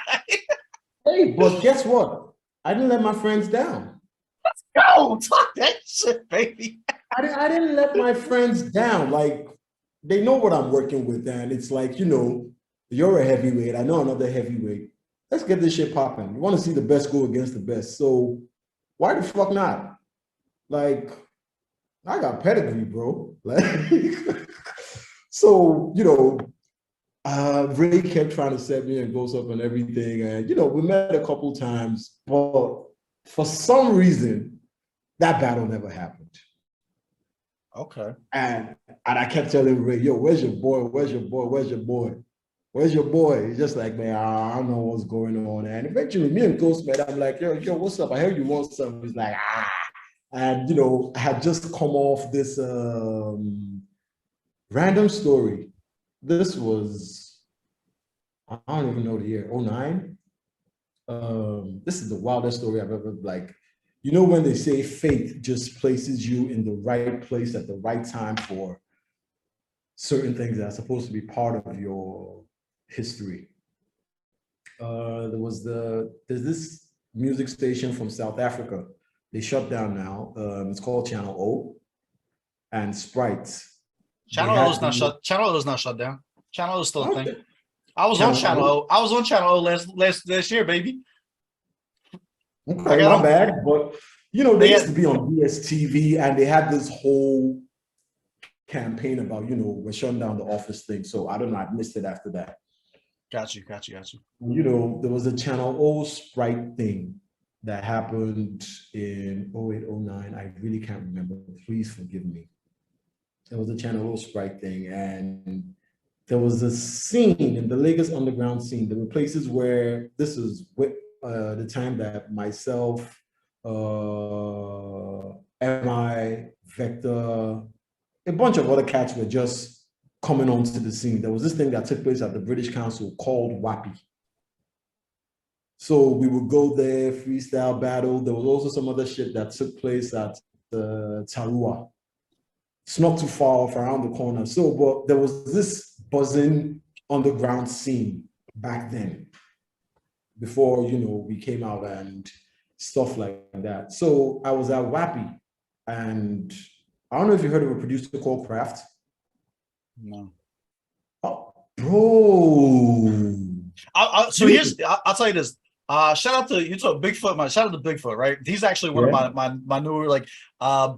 Hey, but guess what? I didn't let my friends down. Let's go. Talk that shit, baby. I didn't let my friends down. Like, they know what I'm working with, and it's like, you're a heavyweight. I know another heavyweight. Let's get this shit popping. You want to see the best go against the best. So why the fuck not? Like, I got pedigree, bro. Like, so, Ray kept trying to set me and Ghost up and everything. And, we met a couple times, but for some reason, that battle never happened. Okay. And I kept telling Ray, yo, where's your boy? Where's your boy? Where's your boy? Where's your boy? He's just like, man, I don't know what's going on. And eventually, me and Ghost met. I'm like, yo, what's up? I heard you want something. He's like, ah. And, I had just come off this random story. This was, I don't even know the year, 09. This is the wildest story I've ever, like, when they say fate just places you in the right place at the right time for certain things that are supposed to be part of your history. There's this music station from South Africa. They shut down now. It's called Channel O, and Sprite. Channel O is not shut. Channel O is not shut down. Channel O is still a thing. I was Channel on Channel O. I was on Channel O last year, baby. Okay, my bad. But they used to be on DSTV, and they had this whole campaign about, we're shutting down the office thing. So I don't know, I missed it after that. Got you. There was a Channel O Sprite thing that happened in 08, 09. I really can't remember. Please forgive me. There was a Channel O Sprite thing, and there was a scene in the Lagos underground scene. There were places where this is the time that myself, MI, Vector, a bunch of other cats were just coming onto the scene. There was this thing that took place at the British Council called WAPI. So we would go there, freestyle battle. There was also some other shit that took place at Tarua. It's not too far off, around the corner. So, but there was this buzzing underground scene back then, before, we came out and stuff like that. So I was at WAPI, and I don't know if you heard of a producer called Kraft. No. Oh, bro. I'll tell you this. Shout out to Bigfoot. Shout out to Bigfoot, right? He's actually one of my newer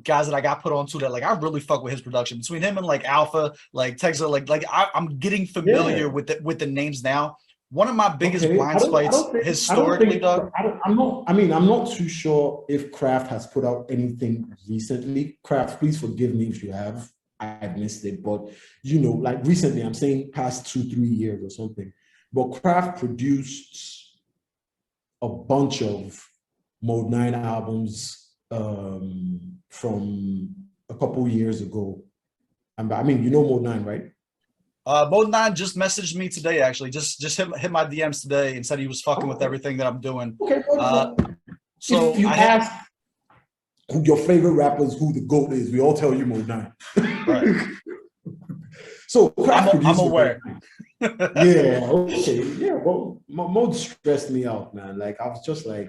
guys that I got put onto that I really fuck with his production. Between him and Alpha, Texas, I'm getting familiar with the names now. One of my biggest blind spots historically, Doug. I'm not too sure if Kraft has put out anything recently. Kraft, please forgive me if you have. I've missed it, but recently, I'm saying past 2-3 years or something. But Kraft produced a bunch of Mode 9 albums from a couple years ago. And Mode 9, right? Mode 9 just messaged me today, actually. Just hit my DMs today and said he was fucking with everything that I'm doing. Okay. So if you ask who your favorite rappers, who the GOAT is, we all tell you Mode 9. Right. So I'm aware. Yeah, okay. Yeah, well, Mode stressed me out, man. I was just I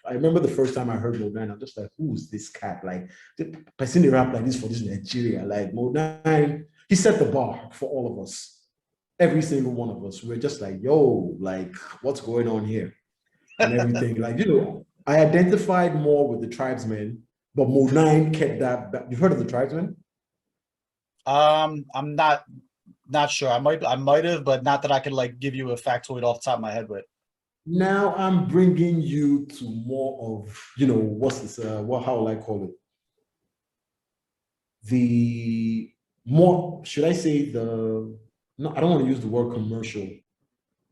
remember the first time I heard Mode 9, I'm just like, who's this cat? The person they rap like this for this Nigeria. Mode 9, he set the bar for all of us. Every single one of us. We're just like, yo, what's going on here? And everything. I identified more with the tribesmen, but Mode 9 kept that. You've heard of the tribesmen? I'm not sure. I might have, but not that I could give you a factoid off the top of my head with. Now I'm bringing you to more of, what's this, how will I call it? The more, should I say no, I don't want to use the word commercial,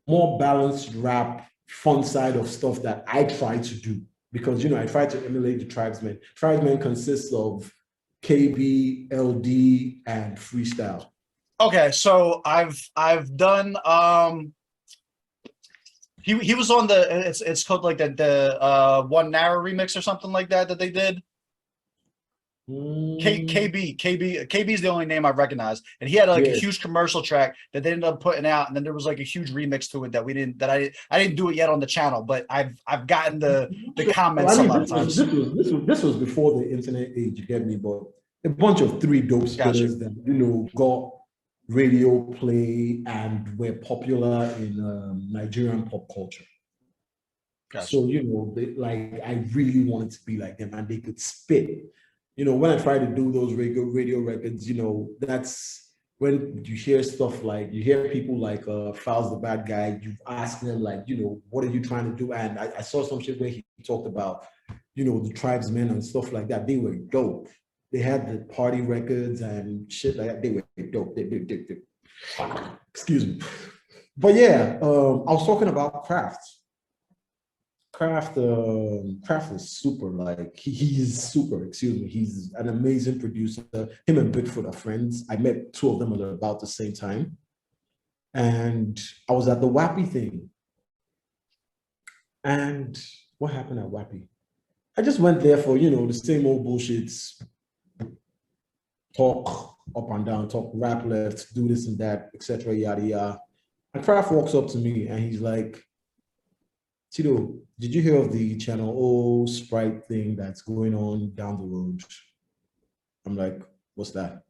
more balanced rap, fun side of stuff that I try to do. Because, I try to emulate the Tribesmen. Tribesmen consists of KB, LD, and freestyle. Okay, so I've done he was on the it's called like the One Narrow remix or something like that they did. KB is the only name I recognize, and he had like a Yeah. huge commercial track that they ended up putting out, and then there was like a huge remix to it that I didn't do it yet on the channel, but I've gotten the comments Well, I a mean, lot of times. this was before the internet age, you get me, but a bunch of three dope Gotcha. spitters that got radio play and were popular in Nigerian pop culture. Gotcha. So, like I really wanted to be like them, and they could spit. When I try to do those radio records, that's when you hear stuff like, you hear people like Fowls the Bad Guy, you ask them like, what are you trying to do? And I saw some shit where he talked about, the tribesmen and stuff like that. They were dope. They had the party records and shit like that. They were dope. They. Excuse me. But yeah, I was talking about crafts. Craft is super, like he's super, excuse me. He's an amazing producer. Him and Bigfoot are friends. I met two of them at about the same time. And I was at the Wappy thing. And what happened at Wappy? I just went there for, the same old bullshits. Talk up and down, talk rap left, do this and that, etc. Yada yada. And Craft walks up to me and he's like, Teeto, did you hear of the Channel O Sprite thing that's going on down the road? I'm like, what's that?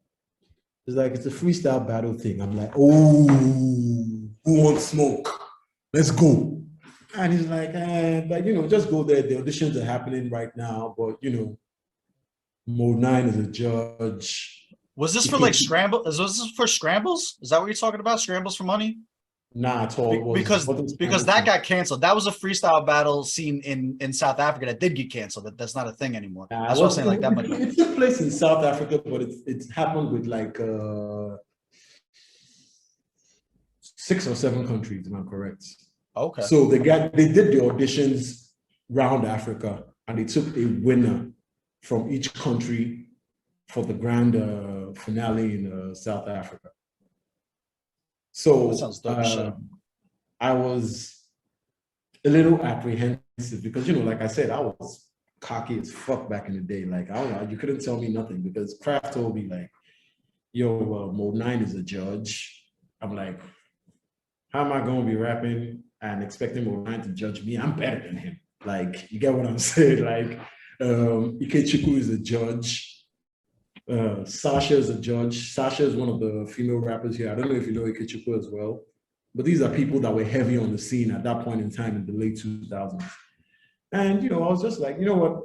It's like, it's a freestyle battle thing. I'm like, oh, who wants smoke? Let's go. And he's like, just go there. The auditions are happening right now, but Mode 9 is a judge. Was this for like scramble? Was this for scrambles? Is that what you're talking about? Scrambles for money? Nah, at all. Because that got canceled. That was a freestyle battle scene in South Africa that did get canceled. That's not a thing anymore. That's what I'm saying. Like that, but it took place in South Africa, but it's happened with like 6 or 7 countries. Am I correct? Okay. So they did the auditions round Africa, and they took a winner from each country for the grand finale in South Africa. So I was a little apprehensive because, like I said, I was cocky as fuck back in the day. Like, I don't know, you couldn't tell me nothing because Kraft told me like, yo, Mode 9 is a judge. I'm like, how am I going to be rapping and expecting Mode 9 to judge me? I'm better than him. Like, you get what I'm saying? Like, Ikechukwu is a judge. Sasha is a judge. Sasha is one of the female rappers here. I don't know if you know Ikechukwu as well, but these are people that were heavy on the scene at that point in time in the late 2000s. And, I was just like, you know what?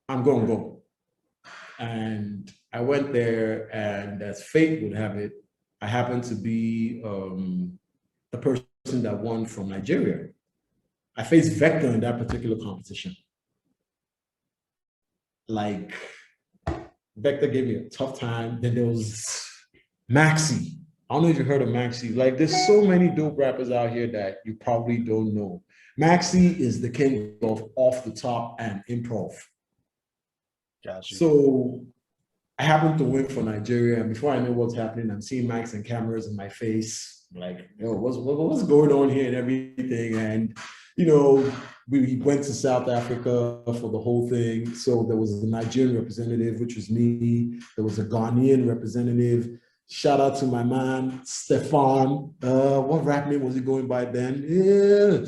I'm going to go. And I went there, and as fate would have it, I happened to be the person that won from Nigeria. I faced Vector in that particular competition. Like, Vector gave me a tough time. Then there was Maxi. I don't know if you heard of Maxi. Like, there's so many dope rappers out here that you probably don't know. Maxi is the king of off the top and improv. Gotcha. So I happened to win for Nigeria, and before I know what's happening, I'm seeing mics and cameras in my face. I'm like, yo, what's going on here and everything? And we went to South Africa for the whole thing. So there was a Nigerian representative, which was me. There was a Ghanaian representative. Shout out to my man, Stefan. What rap name was he going by then? Yeah.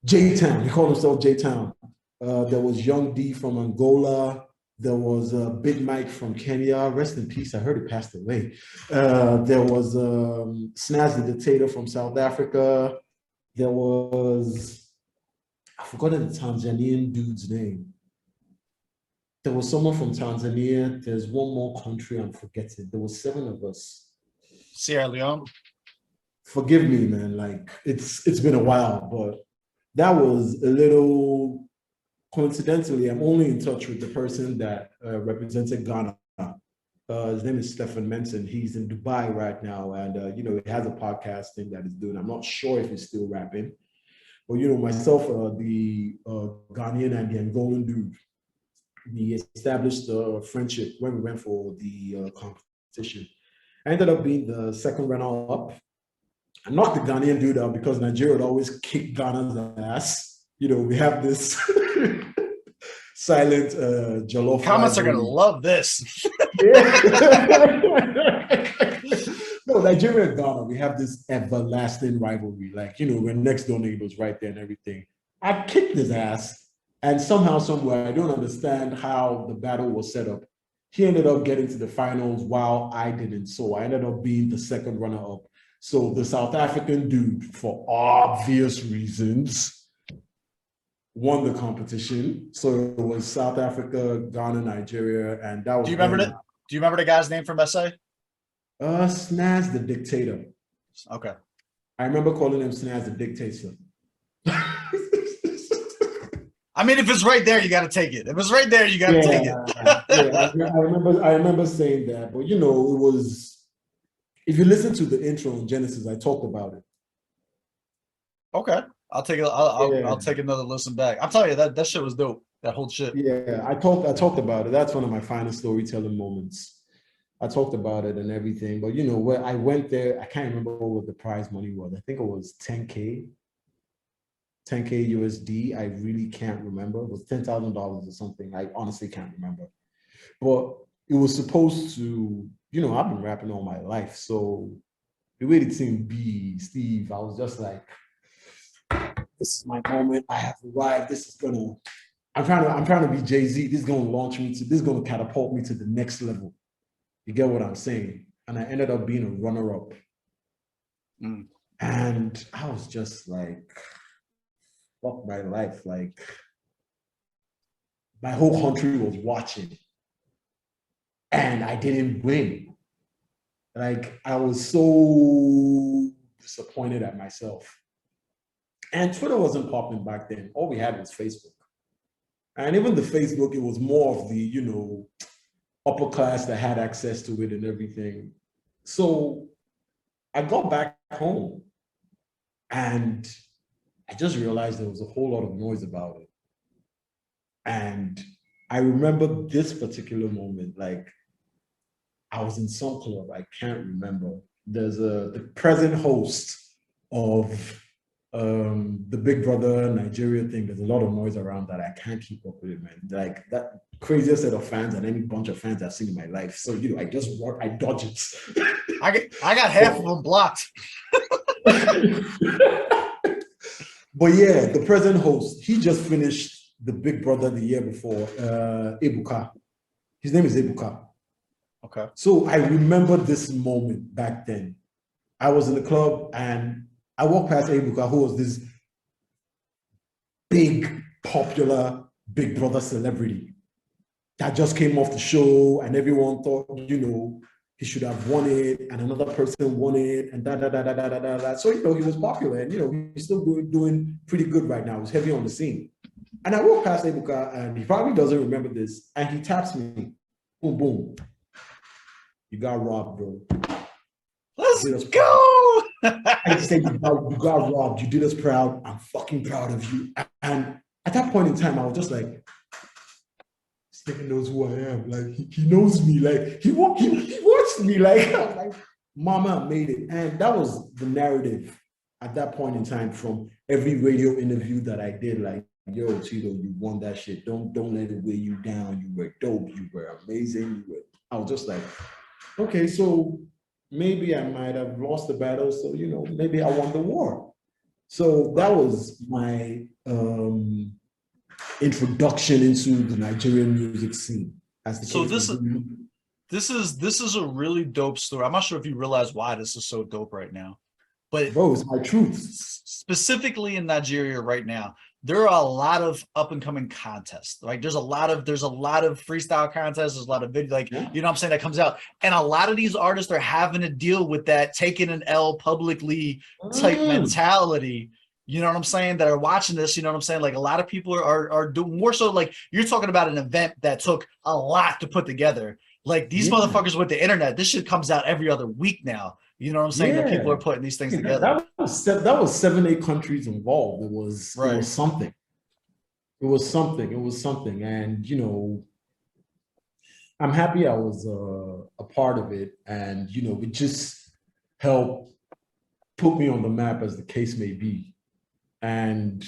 J-Town. He called himself J-Town. There was Young D from Angola. There was Big Mike from Kenya. Rest in peace. I heard he passed away. There was Snazzy the Tater from South Africa. There was, I forgot the Tanzanian dude's name. There was someone from Tanzania. There's one more country I'm forgetting. There was 7 of us. Sierra Leone. Forgive me, man. Like it's been a while, but that was a little coincidentally. I'm only in touch with the person that represented Ghana. His name is Stefan Menson. He's in Dubai right now, and he has a podcast thing that he's doing. I'm not sure if he's still rapping, but myself, the Ghanaian and the Angolan dude, we established a friendship when we went for the competition. I ended up being the second runner-up. I knocked the Ghanaian dude out because Nigeria would always kick Ghana's ass. We have this silent jollof. Comments are gonna love this. No, Nigeria and Ghana, we have this everlasting rivalry. Like, we're next door neighbors right there and everything. I kicked his ass, and somehow, somewhere, I don't understand how the battle was set up. He ended up getting to the finals while I didn't. So I ended up being the second runner-up. So the South African dude, for obvious reasons, won the competition. So it was South Africa, Ghana, Nigeria, and that was. Do you remember the guy's name from SA? Snaz the Dictator. Okay. I remember calling him Snaz the Dictator. I mean, if it's right there, you got to take it. If it's right there, you got to take it. I remember saying that, but it was. If you listen to the intro in Genesis, I talked about it. Okay, I'll take another listen back. I'm telling you that shit was dope. That whole shit. Yeah, I talked about it. That's one of my finest storytelling moments. I talked about it and everything, but where I went there, I can't remember what the prize money was. I think it was 10K USD. I really can't remember. It was $10,000 or something. I honestly can't remember. But it was supposed to, I've been rapping all my life. So the way the team be, Steve, I was just like, this is my moment. I have arrived. I'm trying to be Jay-Z. This is gonna launch me this is gonna catapult me to the next level. You get what I'm saying? And I ended up being a runner-up. And I was just like, fuck my life. Like, my whole country was watching. And I didn't win. Like, I was so disappointed at myself. And Twitter wasn't popping back then. All we had was Facebook. And even the Facebook, it was more of the, upper class that had access to it and everything. So I got back home and I just realized there was a whole lot of noise about it. And I remember this particular moment, like, I was in some club, I can't remember. There's the present host of the Big Brother Nigeria thing. There's a lot of noise around that. I can't keep up with it, man. Like, that craziest set of fans and any bunch of fans I've seen in my life. So, I dodge it. I got half of them blocked. But yeah, the present host, he just finished the Big Brother the year before, Ebuka. His name is Ebuka. Okay. So I remember this moment back then. I was in the club and I walked past Ebuka, who was this big, popular Big Brother celebrity that just came off the show, and everyone thought, he should have won it, and another person won it, and da. So, he was popular, and, he's still doing pretty good right now. He's heavy on the scene. And I walked past Ebuka, and he probably doesn't remember this, and he taps me. Boom, boom. You got robbed, bro. Let's go! I said, you got robbed. You did us proud. I'm fucking proud of you. And at that point in time, I was just like, Stephen knows who I am. Like, he knows me. Like, he watched me. Like, I was like, mama made it. And that was the narrative at that point in time from every radio interview that I did. Like, yo, Teeto, you won that shit. Don't let it weigh you down. You were dope. You were amazing. I was just like, okay, so maybe I might have lost the battle. So, maybe I won the war. So that was my introduction into the Nigerian music scene. So this is a really dope story. I'm not sure if you realize why this is so dope right now, but bro, it's my truth. Specifically in Nigeria right now, there are a lot of up and coming contests. Like, there's a lot of freestyle contests. There's a lot of video, like, you know what I'm saying, that comes out, and a lot of these artists are having to deal with that taking an L publicly type mentality. You know what I'm saying? That are watching this, you know what I'm saying? Like a lot of people are doing more so like you're talking about an event that took a lot to put together. Like these Yeah, motherfuckers with the internet, this shit comes out every other week now. You know what I'm saying? That people yeah. are putting these things That, together. that was 7, 8 countries involved. It Right. was something. It was something. It was something. And you know, I'm happy I was a part of it. And you know, it just helped put me on the map, as the case may be. And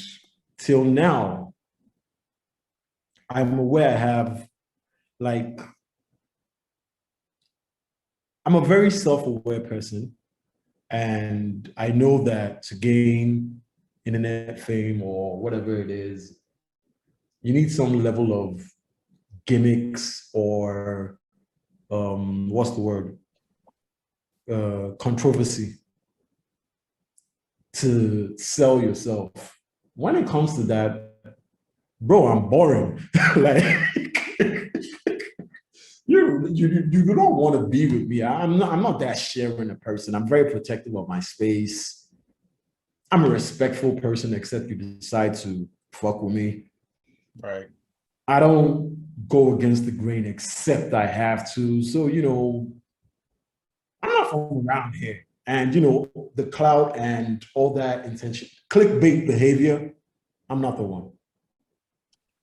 till now, I'm aware I have like I'm a very self-aware person, and I know that to gain internet fame or whatever it is, you need some level of gimmicks or what's the word? Controversy to sell yourself. When it comes to that, bro, I'm boring. Like you don't want to be with me. I'm not that sharing a person. I'm very protective of my space. I'm a respectful person, except you decide to fuck with me. Right. I don't go against the grain except I have to. So, you know, I'm not from around here. And, you know, the clout and all that intention, clickbait behavior, I'm not the one.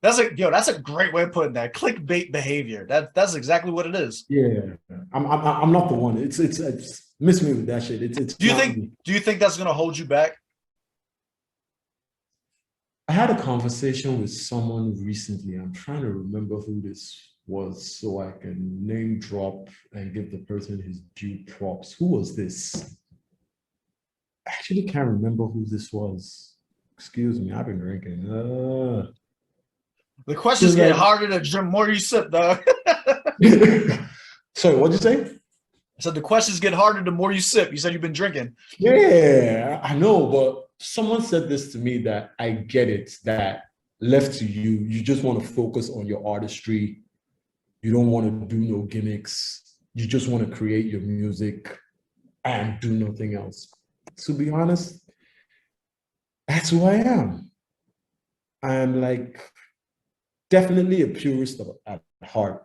That's a great way of putting that. Clickbait behavior. That's exactly what it is. Yeah, I'm not the one. It's miss me with that shit. It's not me. Do you think that's gonna hold you back? I had a conversation with someone recently. I'm trying to remember who this was so I can name drop and give the person his due props. Who was this? I actually can't remember who this was. Excuse me, I've been drinking. The She questions was get like, harder the more you sip, dog. sorry, what'd you say? So the questions get harder the more you sip. You said you've been drinking. Yeah, I know, but someone said this to me that I get it, that left to you, you just want to focus on your artistry. You don't want to do no gimmicks. You just want to create your music and do nothing else. To be honest, that's who I am. I'm like definitely a purist at heart.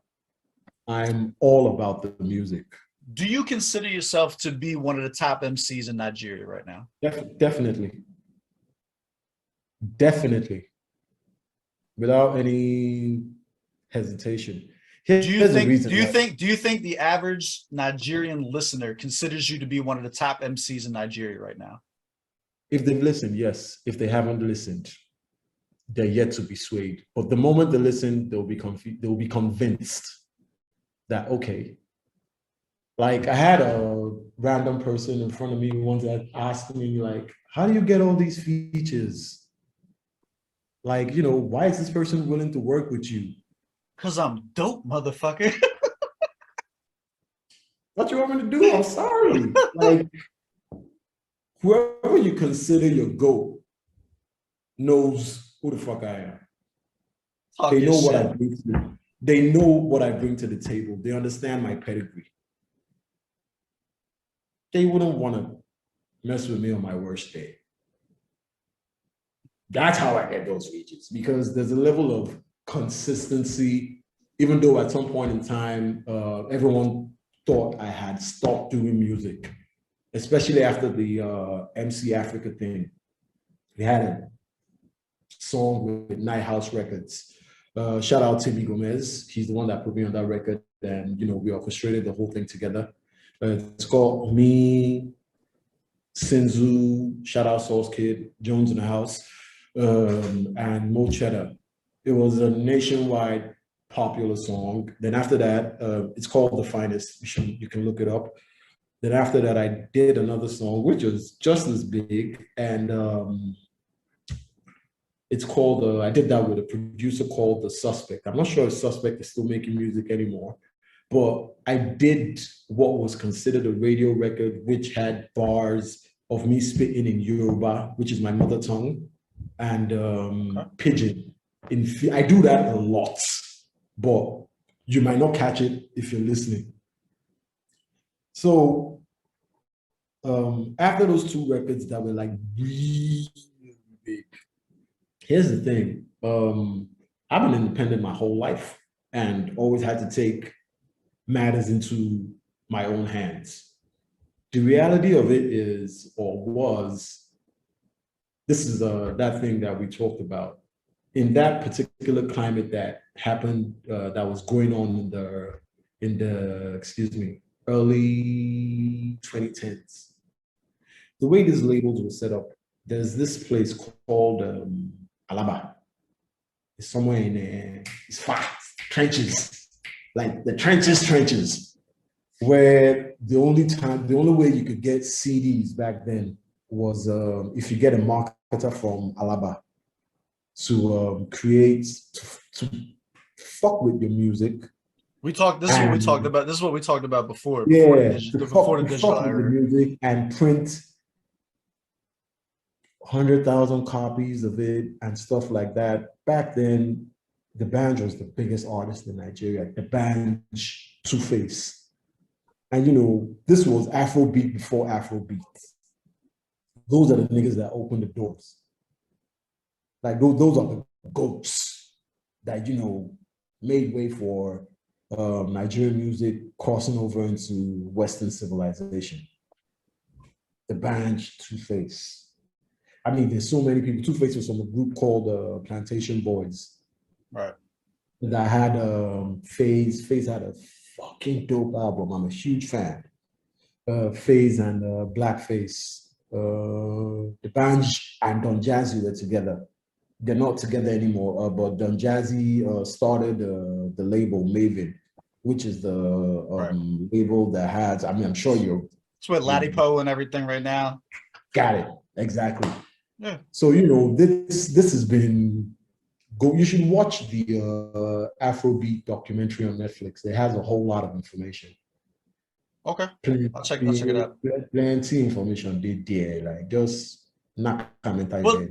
I'm all about the music. Do you consider yourself to be one of the top MCs in Nigeria right now? Definitely, definitely, without any hesitation. Here's the reason. Do you think the average Nigerian listener considers you to be one of the top MCs in Nigeria right now? If they've listened, yes. If they haven't listened, they're yet to be swayed. But the moment they listen, they'll be convinced that okay. Like I had a random person in front of me once that asked me, like, how do you get all these features? Like, you know, why is this person willing to work with you? Cause I'm dope, motherfucker. What you want me to do? I'm sorry. Like, whoever you consider your GOAT knows who the fuck I am. Talk They your know what I shit. bring to they know what I bring to the table. They understand my pedigree. They wouldn't want to mess with me on my worst day. That's how I get those reaches, because there's a level of consistency, even though at some point in time, everyone thought I had stopped doing music, especially after the MC Africa thing. We had a song with Night House Records. Shout out Timmy Gomez. He's the one that put me on that record, and you know we orchestrated the whole thing together. It's called Me, Sinzu, shout out Sauce Kid, Jones in the House, and Mo Cheddar. It was a nationwide popular song. Then after that, it's called The Finest. You can look it up. Then after that, I did another song, which was just as big. And it's called, I did that with a producer called The Suspect. I'm not sure if Suspect is still making music anymore, but I did what was considered a radio record, which had bars of me spitting in Yoruba, which is my mother tongue, and Pidgin. I do that a lot, but you might not catch it if you're listening. So after those two records that were like really, big. Here's the thing. I've been independent my whole life and always had to take matters into my own hands. The reality of it is, or was, this is that thing that we talked about. In that particular climate that happened, that was going on in the excuse me, early 2010s. The way these labels were set up, there's this place called Alaba. It's somewhere in it's far, trenches, like the trenches, where the only way you could get CDs back then was if you get a marketer from Alaba to create, to fuck with your music. This is what we talked about. This is what we talked about before. Yeah, before the digital fuck with the era. music and print 100,000 copies of it and stuff like that. Back then, the band was the biggest artist in Nigeria. The band Two Face, and you know this was Afrobeat before Afrobeat. Those are the niggas that opened the doors. Like those are the goats that you know made way for Nigerian music crossing over into Western civilization. The band Two Face. I mean, there's so many people. Two Face was from a group called Plantation Boys. Right. That had FaZe. FaZe had a fucking dope album. I'm a huge fan. FaZe and Blackface. The band and Don Jazzy were together. They're not together anymore, but Don Jazzy started the label Maven, which is the label that has, I mean, I'm sure you're... It's with Latipo and everything right now. Got it. Exactly. Yeah. So, you know, this has been... You should watch the Afrobeat documentary on Netflix. It has a whole lot of information. Okay. I'll check it out. Plenty information there, like just not commenting. Well,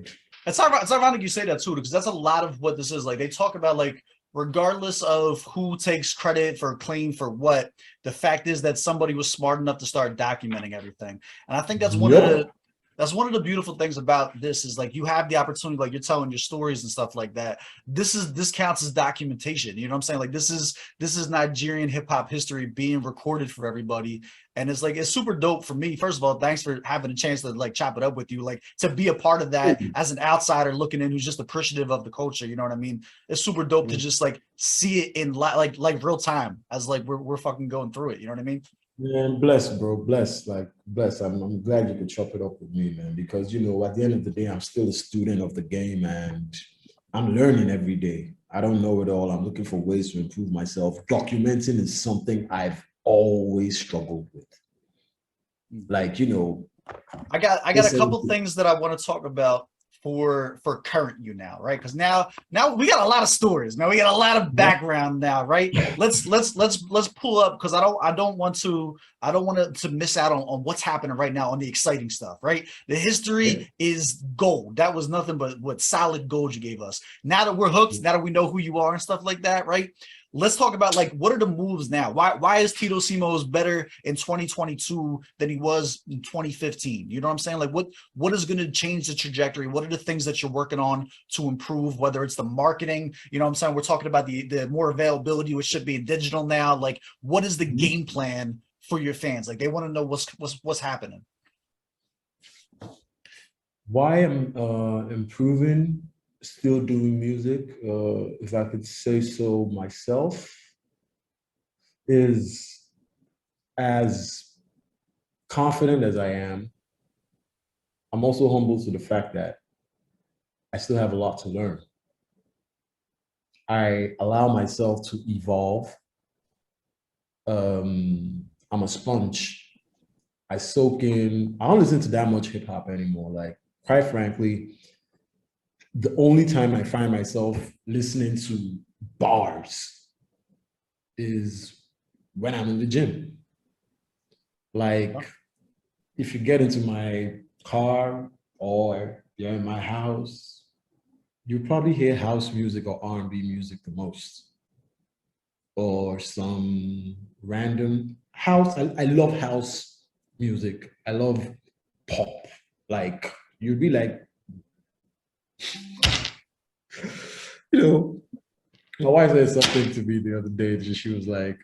it's ironic you say that too, because that's a lot of what this is. Like they talk about, like, regardless of who takes credit for claim for what, the fact is that somebody was smart enough to start documenting everything. And I think that's one of the beautiful things about this is, like, you have the opportunity, like you're telling your stories and stuff like that. This counts as documentation. You know what I'm saying? Like this is Nigerian hip hop history being recorded for everybody. And it's like, it's super dope for me. First of all, thanks for having a chance to like chop it up with you, like to be a part of that as an outsider looking in who's just appreciative of the culture. You know what I mean? It's super dope to just like see it in like real time as like we're fucking going through it. You know what I mean? Man, bless, bro. Bless. I'm glad you could chop it up with me, man, because, you know, at the end of the day, I'm still a student of the game and I'm learning every day. I don't know it all. I'm looking for ways to improve myself. Documenting is something I've always struggled with. Like, you know, I got a couple things that I want to talk about for current you now, right? Because now we got a lot of stories. Now we got a lot of background now, right? Let's pull up, because I don't want to miss out on what's happening right now on the exciting stuff, right? The history is gold. That was nothing but what solid gold you gave us. Now that we're hooked, now that we know who you are and stuff like that, right? Let's talk about, like, what are the moves now? Why is Teeto Ceemos better in 2022 than he was in 2015? You know what I'm saying? Like, what is going to change the trajectory? What are the things that you're working on to improve, whether it's the marketing? You know what I'm saying? We're talking about the more availability, which should be in digital now. Like, what is the game plan for your fans? Like, they want to know what's happening. Why I'm improving, still doing music, if I could say so myself, is as confident as I am, I'm also humble to the fact that I still have a lot to learn. I allow myself to evolve. I'm a sponge. I soak in, I don't listen to that much hip hop anymore. Like, quite frankly, the only time I find myself listening to bars is when I'm in the gym. Like, if you get into my car or you're in my house, you probably hear house music or R&B music the most, or some random house. I love house music. I love pop. Like, you'd be like, You know, my wife said something to me the other day. She was like,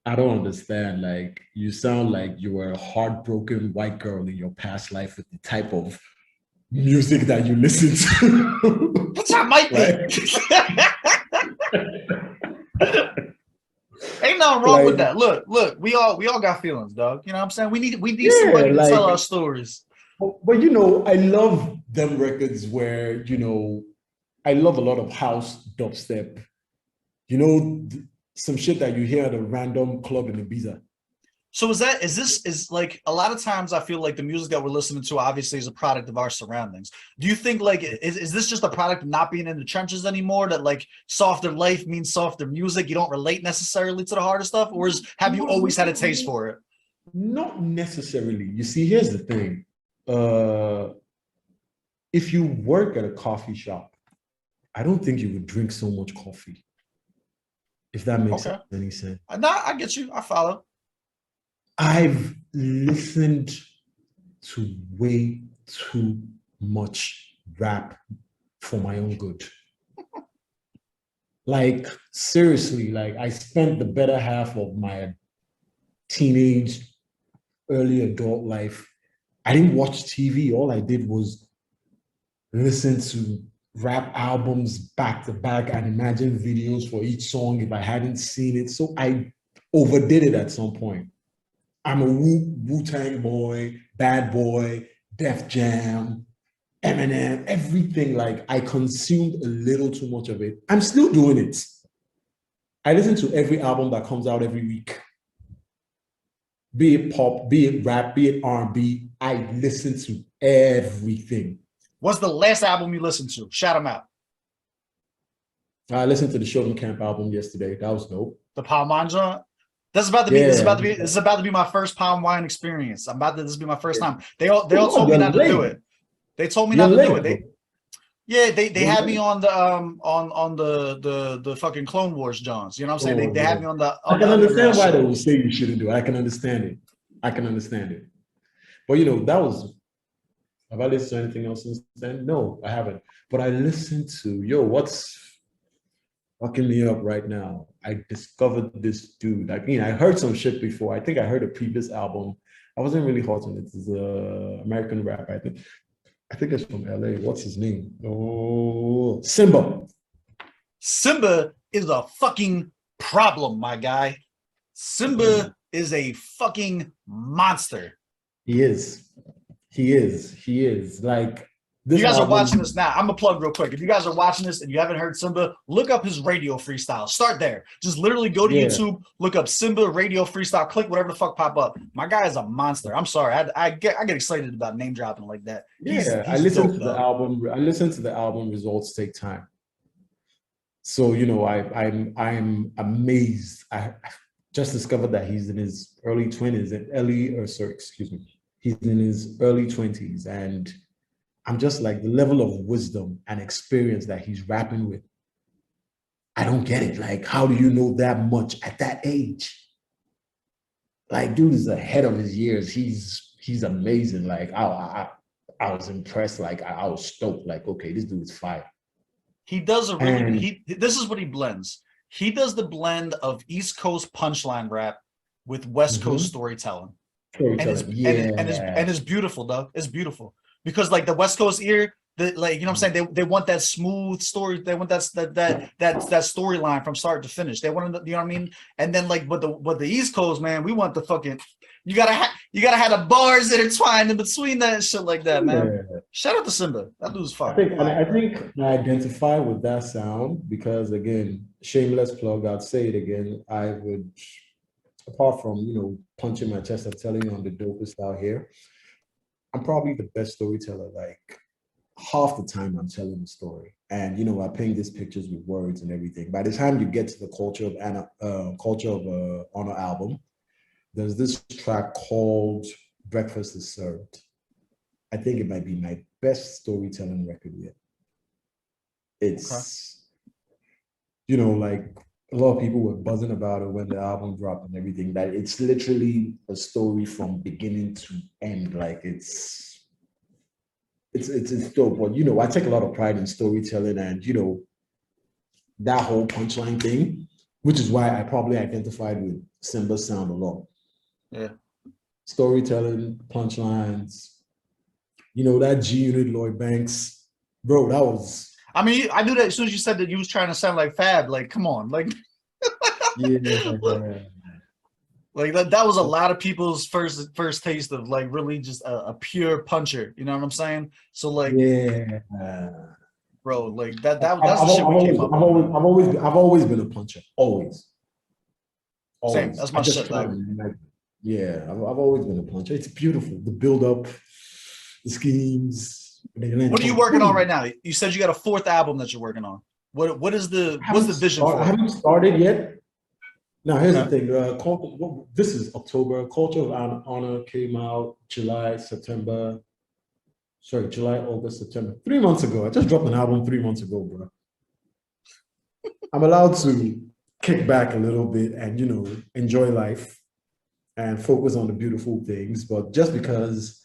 I don't understand. Like, you sound like you were a heartbroken white girl in your past life with the type of music that you listen to. Which I might be. Ain't nothing wrong with that. Look, we all got feelings, dog. You know what I'm saying? We need somebody to tell our stories. But you know, I love them records where, you know, I love a lot of house dubstep. You know, some shit that you hear at a random club in Ibiza. So is like a lot of times I feel like the music that we're listening to obviously is a product of our surroundings. Do you think like is this just a product of not being in the trenches anymore, that like softer life means softer music? You don't relate necessarily to the harder stuff, or have you always had a taste for it? Not necessarily. You see, here's the thing. If you work at a coffee shop, I don't think you would drink so much coffee. If that makes any sense. No, I get you. I follow. I've listened to way too much rap for my own good. Like, seriously, like I spent the better half of my teenage, early adult life. I didn't watch TV. All I did was listen to rap albums back to back and imagine videos for each song if I hadn't seen it. So I overdid it at some point. I'm a Wu-Tang boy, Bad Boy, Def Jam, Eminem, everything. Like, I consumed a little too much of it. I'm still doing it. I listen to every album that comes out every week. Be it pop, be it rap, be it R&B. I listen to everything. What's the last album you listened to? Shout them out. I listened to the Children Camp album yesterday. That was dope. The Palm Wine joint. This is about to be my first palm wine experience. This will be my first time. They all told me not to do it. They told me not to do it. They had me on the fucking Clone Wars Johns. You know what I'm saying? They had me on the. I can understand why they would say you shouldn't do it. I can understand it. But you know, that was. Have I listened to anything else since then? No, I haven't. But I listened to what's fucking me up right now. I discovered this dude. I mean, I heard some shit before. I think I heard a previous album. I wasn't really hot on it. It's American rap. I think it's from LA. What's his name? Oh, Simba. Simba is a fucking problem, my guy. Simba is a fucking monster. He is. Like, you guys are watching this now. I'm gonna plug real quick. If you guys are watching this and you haven't heard Simba, look up his radio freestyle. Start there. Just literally go to YouTube, look up Simba radio freestyle, click whatever the fuck pop up. My guy is a monster. I'm sorry. I get excited about name dropping like that. He's I listened to the album. I listened to the album Results Take Time. So, you know, I'm amazed. I just discovered that he's in his early 20s He's in his early 20s, and I'm just like, the level of wisdom and experience that he's rapping with. I don't get it. Like, how do you know that much at that age? Like, dude is ahead of his years. He's amazing. Like, I was impressed. Like, I was stoked. Like, okay, this dude is fire. This is what he blends. He does the blend of East Coast punchline rap with West Coast storytelling. And it's beautiful, though. It's beautiful because, like, the West Coast ear, you know what I'm saying, they want that smooth story. They want that storyline from start to finish. They want to, you know what I mean. And then, like, but the East Coast, man, we want the fucking, you gotta have the bars intertwined in between that and shit like that, man. Yeah. Shout out to Simba. That dude's fire. I think I identify with that sound because, again, shameless plug. I'd say it again. I would. Apart from, you know, punching my chest and telling you I'm the dopest out here, I'm probably the best storyteller. Like, half the time I'm telling a story, and you know, I paint these pictures with words and everything. By the time you get to the Culture of Honor album, there's this track called Breakfast is Served. I think it might be my best storytelling record yet. It's, you know, like, a lot of people were buzzing about it when the album dropped and everything. That it's literally a story from beginning to end. Like, it's it's dope. But you know, I take a lot of pride in storytelling, and you know, that whole punchline thing, which is why I probably identified with Simba's sound a lot. Yeah. Storytelling, punchlines, you know, that G Unit Lloyd Banks, bro, that was. I mean, I knew that as soon as you said that you was trying to sound like Fab. Like, come on, like, Yeah. like that was a lot of people's first taste of like really just a pure puncher. You know what I'm saying? So like, Yeah. bro, like that's the shit we came up I've on. always been a puncher. Always. Same. Always. That's I my just shit, try dog. to, yeah, I've always been a puncher. It's beautiful. The build up, the schemes. What are you working on right now? You said you got a fourth album that you're working on. What's the vision for I it? haven't started yet. Now, here's the Okay. thing. This is October. Culture of Honor came out July, August, September. 3 months ago. I just dropped an album 3 months ago, bro. I'm allowed to kick back a little bit and, you know, enjoy life and focus on the beautiful things. But just because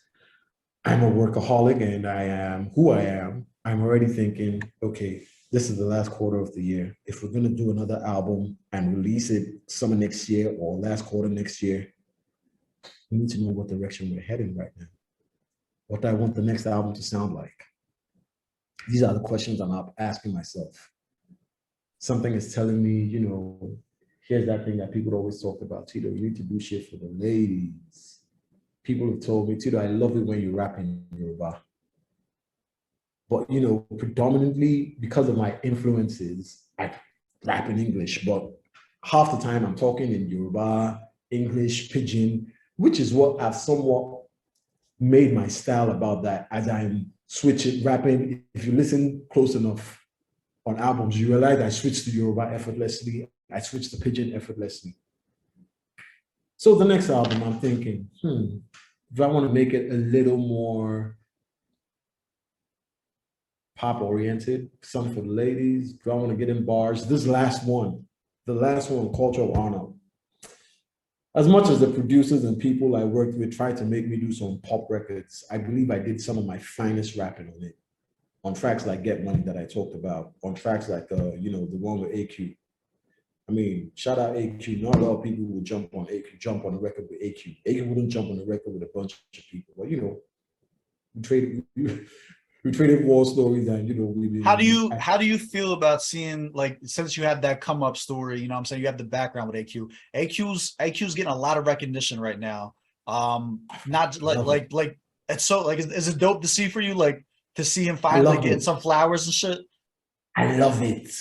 I'm a workaholic and I am who I am, I'm already thinking, okay, this is the last quarter of the year. If we're going to do another album and release it summer next year or last quarter next year, we need to know what direction we're heading right now. What I want the next album to sound like. These are the questions I'm asking myself. Something is telling me, you know, here's that thing that people always talk about, Teeto, you need to do shit for the ladies. People have told me, Teeto, I love it when you rap in Yoruba. But, you know, predominantly because of my influences, I rap in English, but half the time I'm talking in Yoruba, English, Pidgin, which is what I've somewhat made my style about that as I'm switching, rapping. If you listen close enough on albums, you realize I switched to Yoruba effortlessly. I switched to Pidgin effortlessly. So the next album, I'm thinking, do I want to make it a little more pop oriented, some for the ladies? Do I want to get in bars? This last one, the last one, Culture of Honor. As much as the producers and people I worked with tried to make me do some pop records, I believe I did some of my finest rapping on it. On tracks like Get Money that I talked about, on tracks like, you know, the one with AQ. I mean, shout out AQ. Not a lot of people would jump on AQ, jump on a record with AQ. AQ wouldn't jump on a record with a bunch of people. But, you know, we traded war stories and, you know, How do you feel about seeing, like, since you had that come up story, you know what I'm saying, you have the background with AQ. AQ's getting a lot of recognition right now. Not like it's so like is it dope to see for you, like to see him finally getting some flowers and shit? I love it.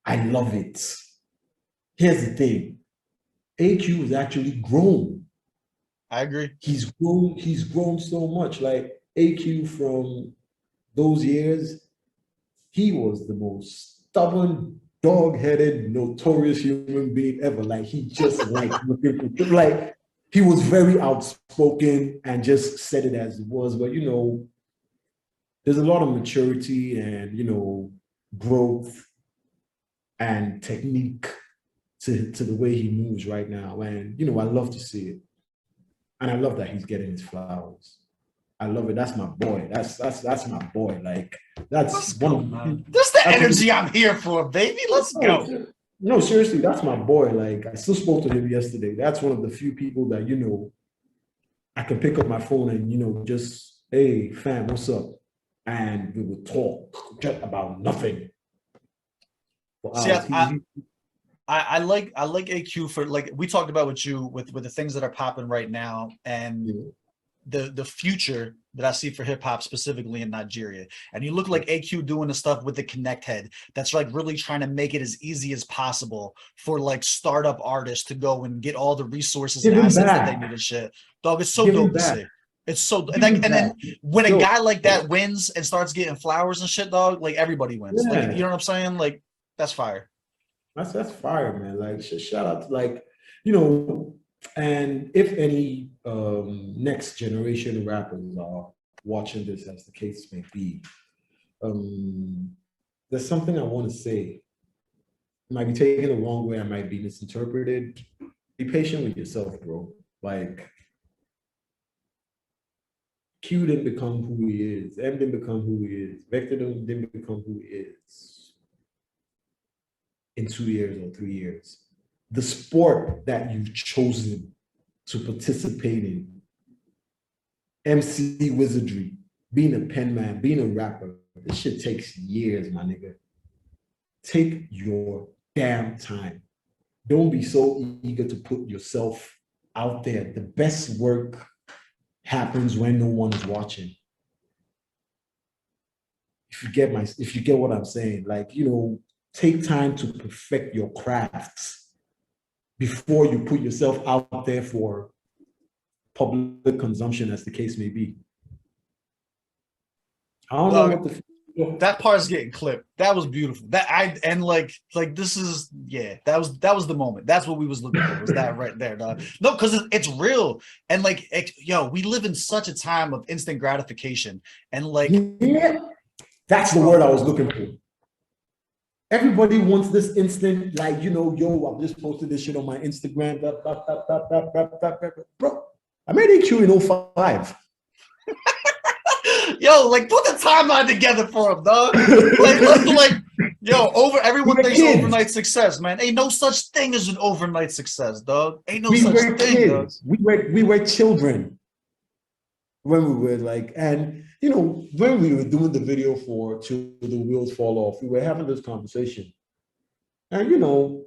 I love it. Here's the thing. AQ is actually grown. I agree. He's grown so much. Like AQ from those years, he was the most stubborn, dog-headed, notorious human being ever. Like he just like he was very outspoken and just said it as it was. But you know, there's a lot of maturity and you know, growth and technique to the way he moves right now. And you know, I love to see it. And I love that he's getting his flowers. I love it. That's my boy. That's my boy. Like that's That's the energy I'm here for, baby. Let's go. No, seriously, that's my boy. Like I still spoke to him yesterday. That's one of the few people that you know I can pick up my phone and you know just hey fam, what's up? And we would talk just about nothing. See, I like AQ for, like we talked about with you with the things that are popping right now and the future that I see for hip hop specifically in Nigeria. And you look like AQ doing the stuff with the Connect Head that's like really trying to make it as easy as possible for like startup artists to go and get all the resources and assets that they need and shit. Dog, it's so dope to see. It's so and then when a guy like that wins and starts getting flowers and shit, dog, like everybody wins. Like you know what I'm saying? Like that's fire. That's fire, man. Like shout out to like, you know, and if any next generation rappers are watching this, as the case may be, there's something I want to say. It might be taken the wrong way, I might be misinterpreted. Be patient with yourself, bro. Like Q didn't become who he is. M didn't become who he is. Vector didn't become who he is in 2 years or 3 years. The sport that you've chosen to participate in, MC wizardry, being a pen man, being a rapper, this shit takes years, my nigga. Take your damn time. Don't be so eager to put yourself out there. The best work happens when no one is watching. If you get what I'm saying, like, you know, take time to perfect your crafts before you put yourself out there for public consumption, as the case may be. I don't know what the that part's getting clipped. That was beautiful. This is, yeah, that was the moment. That's what we was looking for. Was that right there, dog? No, because it's real. And like, we live in such a time of instant gratification. And like, yeah, that's the word I was looking for. Everybody wants this instant, like, you know, yo, I just posted this shit on my Instagram. Bro, I made AQ in 05. Yo, like, put the timeline together for him, dog. Everyone thinks overnight success, man. Ain't no such thing as an overnight success, dog. Ain't no such thing, dog. We were children when we were like, and you know, when we were doing the video for Till the Wheels Fall Off, we were having this conversation, and you know,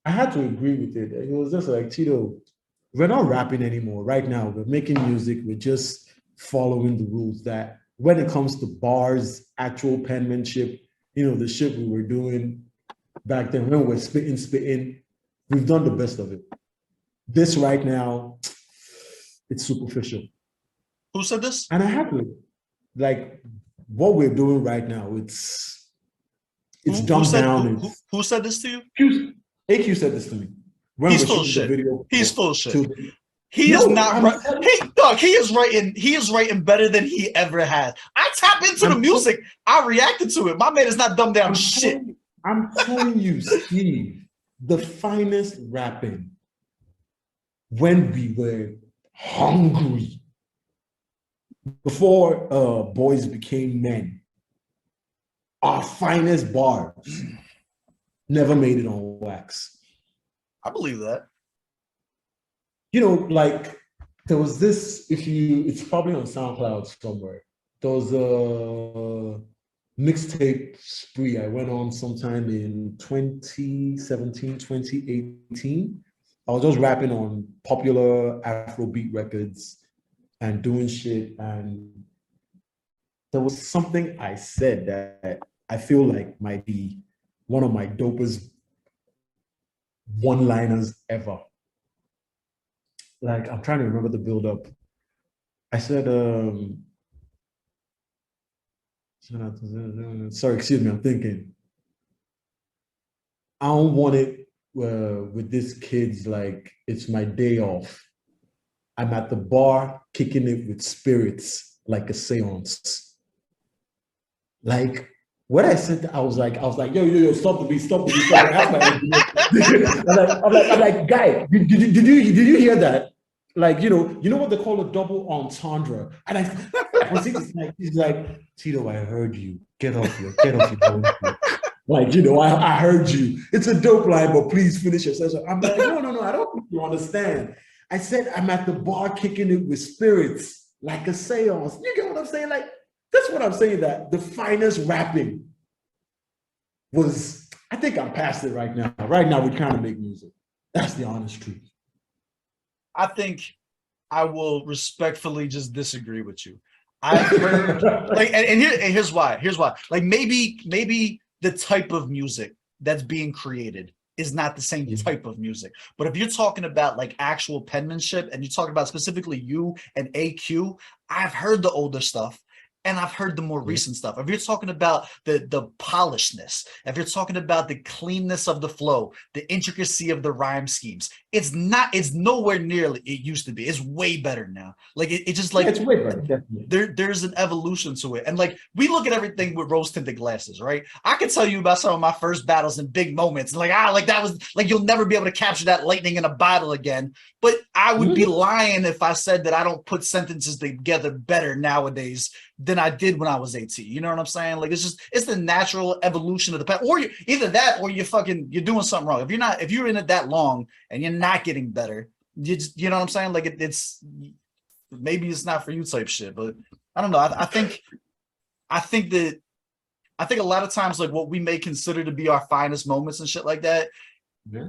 I had to agree with it. It was just like, Teeto, we're not rapping anymore. Right now, we're making music. We're just following the rules that when it comes to bars, actual penmanship, you know, the shit we were doing back then when we were spitting, we've done the best of it. This right now, it's superficial. Who said this? And I have to, like, what we're doing right now, it's dumbed down. Who said this to you? AQ said this to me. He's full of shit. He's full of shit. He is writing better than he ever has. I tap into the music. I reacted to it. My man is not dumbed down shit. I'm telling you, Steve, the finest rapping when we were hungry, before boys became men, our finest bars never made it on wax. I believe that. You know, like, there was this, it's probably on SoundCloud somewhere. There was a mixtape spree I went on sometime in 2017, 2018. I was just rapping on popular Afrobeat records and doing shit. And there was something I said that I feel like might be one of my dopest one-liners ever. Like, I'm trying to remember the build-up. I said, sorry, excuse me, I'm thinking. I don't want it with these kids like it's my day off. I'm at the bar kicking it with spirits like a seance. Like, what I said, I was like, yo, stop the beat, stop the beat. I'm like, guy, did you hear that? Like, you know what they call a double entendre. And I was like, he's like, Teeto, I heard you. Get off your like, you know, I heard you. It's a dope line, but please finish your session. I'm like, no, I don't think you understand. I said, I'm at the bar kicking it with spirits like a seance. You get what I'm saying? Like, that's what I'm saying, that the finest rapping was, I think I'm past it right now. Right now, we're trying to make music. That's the honest truth. I think I will respectfully just disagree with you. I've heard, like, and here's why. Like, maybe the type of music that's being created is not the same type of music. But if you're talking about like actual penmanship and you're talking about specifically you and AQ, I've heard the older stuff. and I've heard the more recent stuff. If you're talking about the polishedness, if you're talking about the cleanness of the flow, the intricacy of the rhyme schemes, it's nowhere near like it used to be. It's way better now. Like it just like it's way better, definitely. There's an evolution to it. And like we look at everything with rose tinted glasses, right? I could tell you about some of my first battles and big moments. Like that was like you'll never be able to capture that lightning in a bottle again. But I would be lying if I said that I don't put sentences together better nowadays than I did when I was 18. You know what I'm saying? Like it's the natural evolution of the past. Or either that or you're doing something wrong. If you're in it that long and you're not getting better, you know what I'm saying? Like it's maybe it's not for you type shit. But I don't know. I think a lot of times like what we may consider to be our finest moments and shit like that,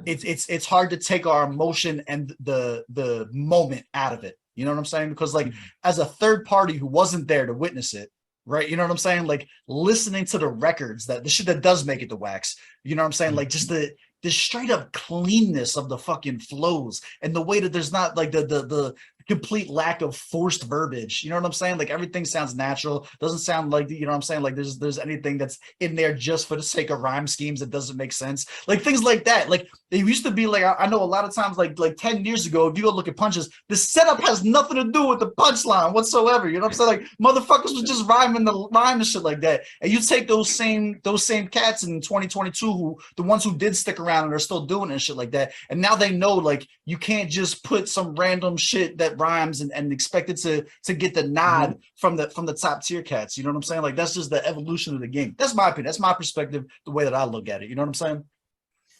it's hard to take our emotion and the moment out of it. You know what I'm saying? Because like as a third party who wasn't there to witness it, right? You know what I'm saying? Like listening to the records, that the shit that does make it to wax, you know what I'm saying? Like just the straight up cleanness of the fucking flows and the way that there's not like the complete lack of forced verbiage. You know what I'm saying? Like everything sounds natural. Doesn't sound like, you know what I'm saying? Like there's anything that's in there just for the sake of rhyme schemes that doesn't make sense. Like things like that. Like it used to be like, I know a lot of times, like 10 years ago, if you go look at punches, the setup has nothing to do with the punchline whatsoever. You know what I'm saying? Like motherfuckers was just rhyming the rhyme and shit like that. And you take those same cats in 2022, the ones who did stick around and are still doing it and shit like that. And now they know like you can't just put some random shit that rhymes and expect it to get the nod from the top tier cats. You know what I'm saying? Like that's just the evolution of the game. That's my opinion. That's my perspective, the way that I look at it. You know what I'm saying?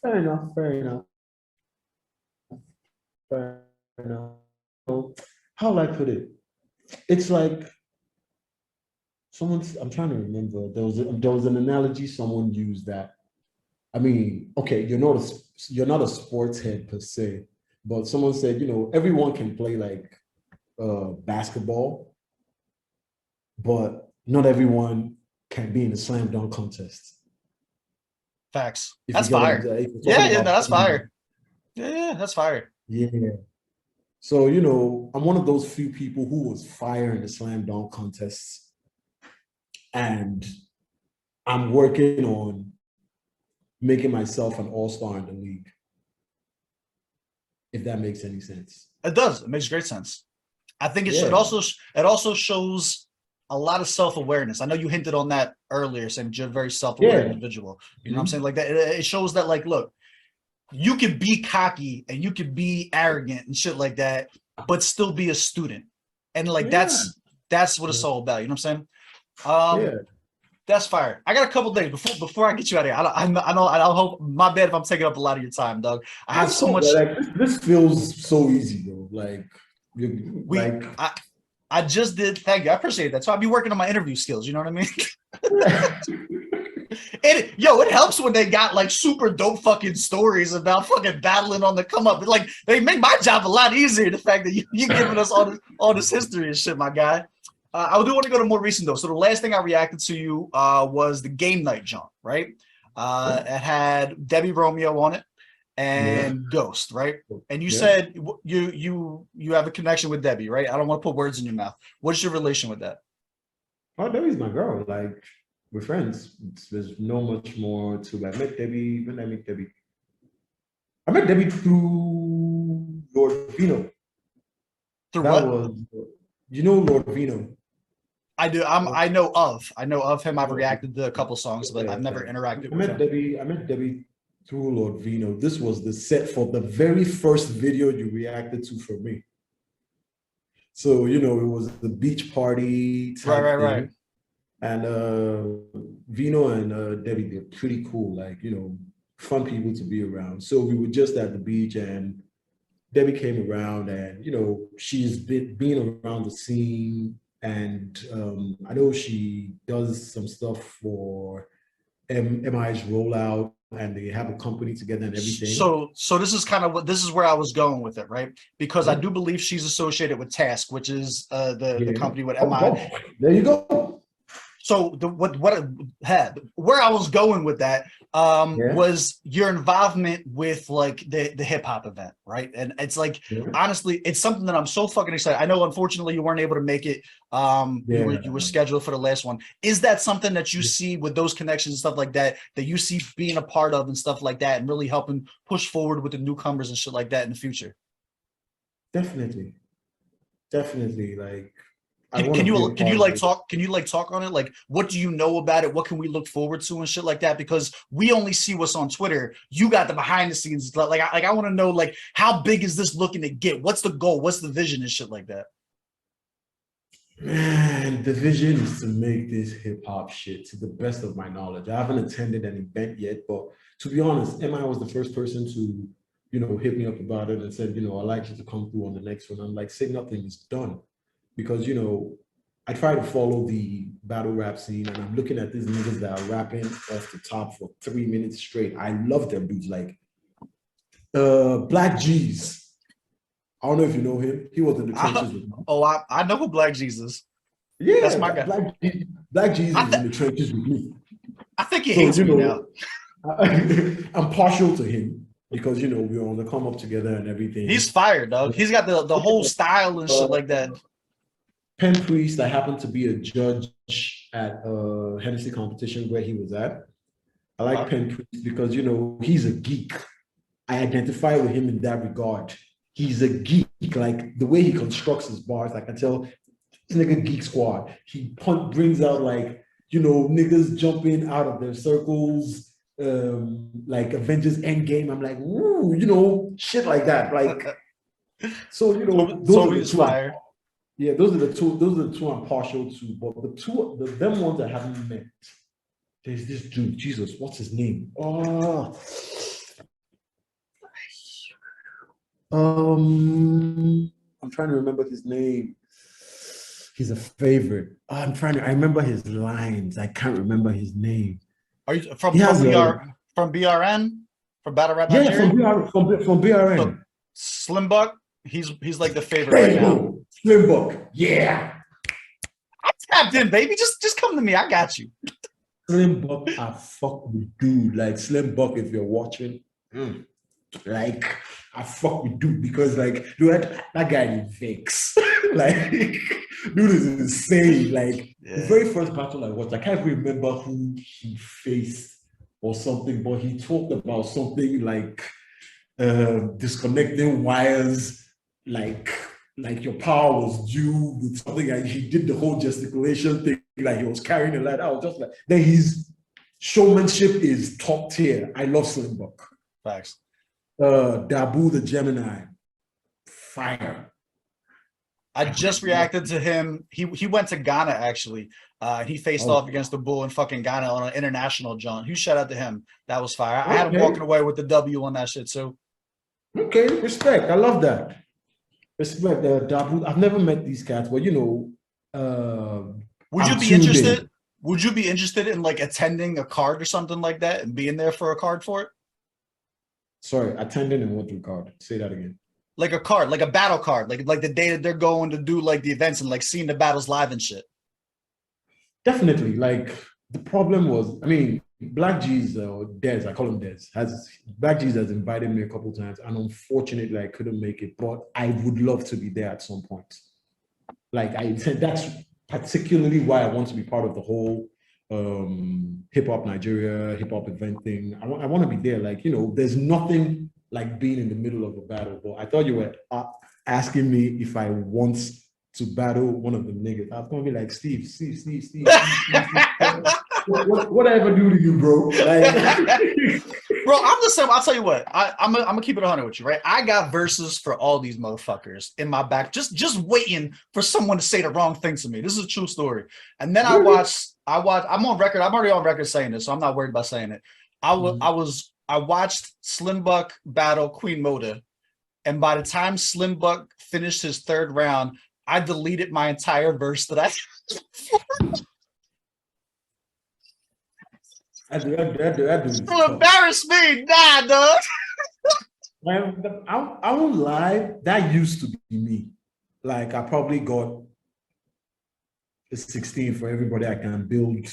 Fair enough. So, how will I put it? It's like I'm trying to remember. There was an analogy someone used that, I mean, okay, you're not a sports head per se, but someone said, everyone can play like basketball, but not everyone can be in a slam dunk contest. Facts. That's fire. Yeah, that's fire. Yeah, that's fire. Yeah. So, I'm one of those few people who was fire in the slam dunk contests. And I'm working on making myself an all-star in the league. If that makes any sense. It does. It makes great sense. I think it also shows a lot of self-awareness. I know you hinted on that earlier, saying you're a very self-aware individual. You know what I'm saying? Like that, it shows that, like, look, you could be cocky and you could be arrogant and shit like that, but still be a student. And like that's what it's all about. You know what I'm saying? That's fire. I got a couple things before I get you out of here. I know. I hope. My bad if I'm taking up a lot of your time, Doug. I have so much. Like, this feels so easy, bro. Like, I just did. Thank you. I appreciate that. So I'll be working on my interview skills. You know what I mean? It helps when they got like super dope fucking stories about fucking battling on the come up. Like they make my job a lot easier. The fact that you giving us all this history and shit, my guy. I do want to go to more recent though. So the last thing I reacted to you was the game night jump, right? It had Debbie Romeo on it and Ghost, right? And you said you have a connection with Debbie, right? I don't want to put words in your mouth. What's your relation with that? Oh, Debbie's my girl. Like, we're friends. There's no much more to. I met Debbie. When did I meet Debbie? I met Debbie through Lord Vino. Through what? Lord Vino. I do. I know of him. I've reacted to a couple songs, but I've never interacted with him. I met Debbie through Lord Vino. This was the set for the very first video you reacted to for me. So, it was the beach party type thing. Right. And Vino and Debbie, they're pretty cool, like, fun people to be around. So we were just at the beach and Debbie came around and, she's been around the scene. And I know she does some stuff for MI's rollout, and they have a company together and everything. So this is where I was going with it, right? Because I do believe she's associated with Task, which is the company with MI. There you go. So where I was going with that was your involvement with like the hip hop event, right? And it's like honestly, it's something that I'm so fucking excited. I know unfortunately you weren't able to make it. You were scheduled for the last one. Is that something that you see with those connections and stuff like that that you see being a part of and stuff like that, and really helping push forward with the newcomers and shit like that in the future? Definitely. Like, Can you like talk on it? Like, what do you know about it? What can we look forward to and shit like that? Because we only see what's on Twitter. You got the behind the scenes. Like I want to know, like, how big is this looking to get? What's the goal? What's the vision and shit like that? Man, the vision is to make this hip hop shit to the best of my knowledge. I haven't attended an event yet, but to be honest, MI was the first person to, hit me up about it and said, I'd like you to come through on the next one. I'm like, say nothing is done. Because, I try to follow the battle rap scene and I'm looking at these niggas that are rapping off the top for 3 minutes straight. I love them dudes. Like Black G's. I don't know if you know him. He was in the trenches with me. Oh, I know who Black Jesus. Yeah, that's my guy. Black G's is in the trenches with me. I think he hates me now. I'm partial to him because we're on the come up together and everything. He's fired, dog. He's got the whole style and shit like that. Pen Priest, I happened to be a judge at a Hennessy competition where he was at. I like Pen Priest because he's a geek. I identify with him in that regard. He's a geek. Like the way he constructs his bars, I can tell this nigga Geek Squad. He brings out like niggas jumping out of their circles, like Avengers Endgame. I'm like, ooh, shit like that. Like, so those are the two. Yeah, those are the two I'm partial to. But them ones I haven't met. There's this dude, Jesus, what's his name? I'm trying to remember his name. He's a favorite. I remember his lines. I can't remember his name. Are you from BRN? From Battle Rap Nigeria? Yeah, from BRN. So, Slim Buck, he's like the favorite right now. Slim Buck, yeah. I tapped in, baby. Just come to me. I got you. Slim Buck, I fuck with dude. Like Slim Buck, if you're watching, like I fuck with dude because like dude, that guy didn't fix. Like dude is insane. Like the very first battle I watched, I can't even remember who he faced or something, but he talked about something like disconnecting wires, like your power was due with something, and he did the whole gesticulation thing, like he was carrying a light. I was just like, then his showmanship is top tier. I love Slim Buck. Facts. Dabu the Gemini, fire. I just reacted to him. He went to Ghana actually. He faced off against the Bull in fucking Ghana on an international jaunt. Huge shout out to him. That was fire. I had him walking away with the W on that shit too. Okay, respect. I love that. Respect. Dabu. I've never met these cats, but would you be interested? Would you be interested in like attending a card or something like that and being there for a card for it? Sorry, attending in what regard? Say that again. Like a card, like a battle card, like the day that they're going to do like the events and like seeing the battles live and shit. Definitely. Like the problem was, I mean, Black G's or Dez, I call him Dez, Black G's has invited me a couple times, and unfortunately I couldn't make it, but I would love to be there at some point. Like I said, that's particularly why I want to be part of the whole hip hop Nigeria, hip hop event thing. I want to be there. Like, there's nothing like being in the middle of a battle. But I thought you were asking me if I want to battle one of the niggas. I was gonna be like, Steve. What I ever do to you, bro? Like, bro, I'm the same. I'll tell you what. I'm gonna keep it 100 with you, right? I got verses for all these motherfuckers in my back, just waiting for someone to say the wrong thing to me. This is a true story. And then I'm on record. I'm already on record saying this, so I'm not worried about saying it. I watched Slim Buck battle Queen Moda, and by the time Slim Buck finished his third round, I deleted my entire verse that I. Don't embarrass me, nah, dog. I won't lie. That used to be me. Like I probably got a 16 for everybody I can build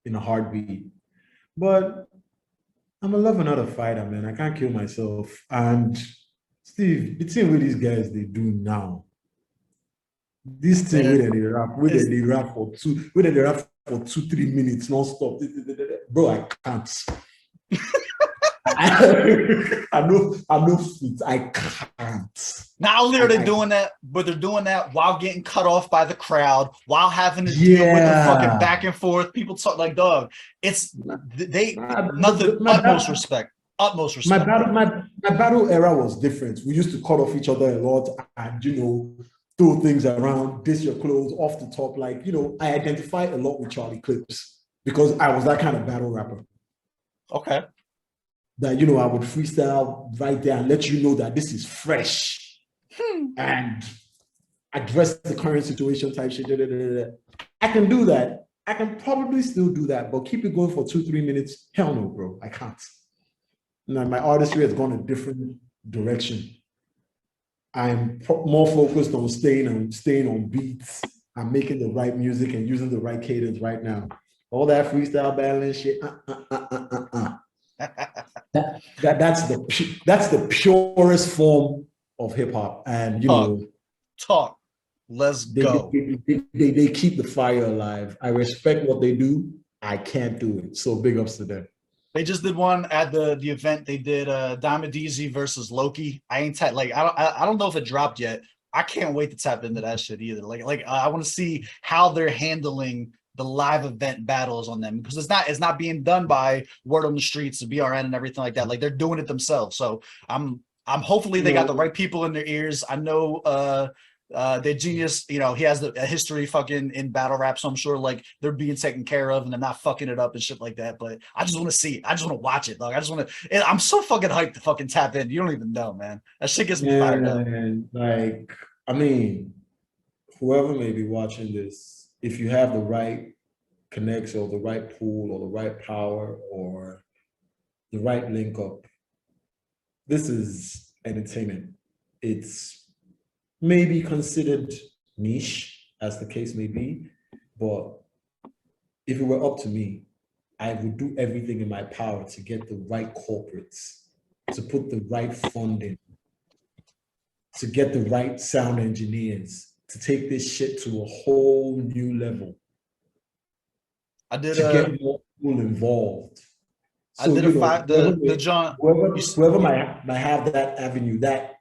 in a heartbeat. But I'm a love another fighter, man. I can't kill myself. And Steve, the thing with these guys they do now, this thing where they rap for 2-3 minutes non-stop. Bro, I can't. I know fit. I can't. Not only are they doing that, but they're doing that while getting cut off by the crowd, while having to deal with the fucking back and forth. People talk like, dog. It's utmost respect. Utmost respect. My battle era was different. We used to cut off each other a lot and throw things around, diss your clothes off the top. Like, I identify a lot with Charlie Clips because I was that kind of battle rapper. Okay. That, I would freestyle right there and let you know that this is fresh and address the current situation type shit. I can do that. I can probably still do that, but keep it going for 2-3 minutes. Hell no, bro. I can't. Now, my artistry has gone a different direction. I'm more focused on staying on beats. I'm making the right music and using the right cadence right now. All that freestyle battling shit. That's the purest form of hip hop, and talk. Let's go. They keep the fire alive. I respect what they do. I can't do it. So big ups to them. They just did one at the event. They did Diamond DZ versus Loki. I don't know if it dropped yet. I can't wait to tap into that shit either. I want to see how they're handling the live event battles on them, because it's not being done by word on the streets, the BRN and everything like that. Like, they're doing it themselves. So I'm hopefully they got the right people in their ears. I know their genius, he has a history fucking in battle rap, so I'm sure like they're being taken care of and they're not fucking it up and shit like that. But I just want to see it. I just want to watch it. Like, I'm so fucking hyped to fucking tap in. You don't even know, man. That shit gets me fired up. Like, I mean, whoever may be watching this, if you have the right connection or the right pool or the right power or the right link up, this is entertainment. It's maybe considered niche, as the case may be, but if it were up to me, I would do everything in my power to get the right corporates, to put the right funding, to get the right sound engineers, to take this shit to a whole new level. I did to get more people involved. So, I did the John. Whoever might have that avenue, that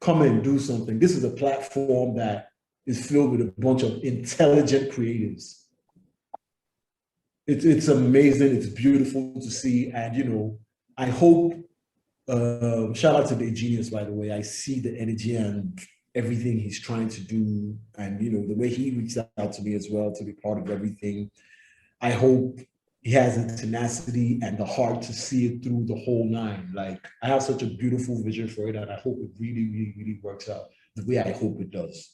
come and do something. This is a platform that is filled with a bunch of intelligent creatives. It's amazing. It's beautiful to see, and I hope. Shout out to the genius, by the way. I see the energy and everything he's trying to do, and the way he reached out to me as well to be part of everything. I hope he has the tenacity and the heart to see it through the whole nine. Like, I have such a beautiful vision for it, and I hope it really, really, really works out the way I hope it does.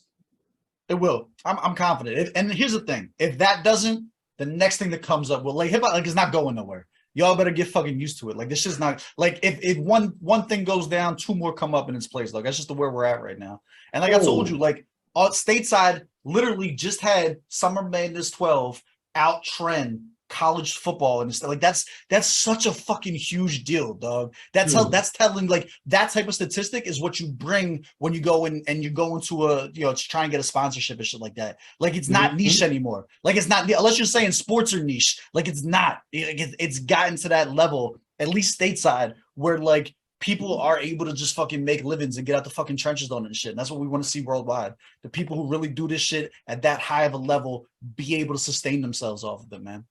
It will. I'm confident. And here's the thing: if that doesn't, the next thing that comes up will, like, hip hop, it's not going nowhere. Y'all better get fucking used to it. Like, this shit's not, like, if one thing goes down, two more come up in its place. Like, that's just where we're at right now. And like I told you, like, stateside literally just had Summer Madness 12 out trend college football and stuff. Like, that's such a fucking huge deal, dog. That's telling, like, that type of statistic is what you bring when you go in and you go into a, to try and get a sponsorship and shit like that. Like, it's not niche anymore. Like, it's not, unless you're saying sports are niche. Like, it's not. It's gotten to that level, at least stateside, where like people are able to just fucking make livings and get out the fucking trenches on it and shit. And that's what we want to see worldwide. The people who really do this shit at that high of a level be able to sustain themselves off of it, man.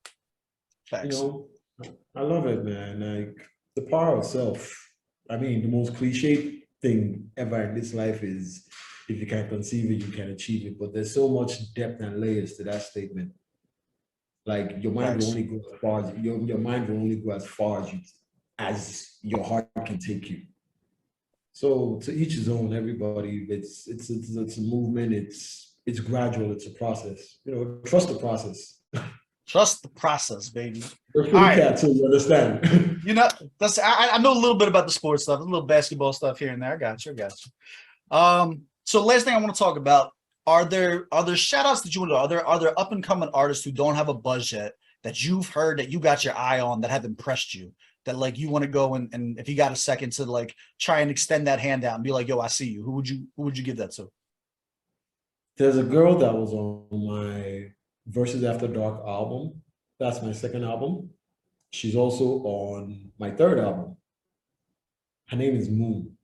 Facts. I love it, man. Like, the power of self. I mean, the most cliche thing ever in this life is, if you can conceive it, you can achieve it. But there's so much depth and layers to that statement. Like, your mind will only go as far as your mind will only go as far as your heart can take you. So, to each his own. Everybody, it's a movement. It's gradual. It's a process. Trust the process. Trust the process, baby. All right, so you understand. I know a little bit about the sports stuff, a little basketball stuff here and there. I got you. So last thing I want to talk about Are there shout outs that you want to do? Are there up and coming artists who don't have a buzz yet that you've heard that you got your eye on that have impressed you? That like you want to go and if you got a second to like try and extend that hand out and be like, yo, I see you. Who would you give that to? There's a girl that was on my Verses After Dark album. That's my second album. She's also on my third album. Her name is Moon.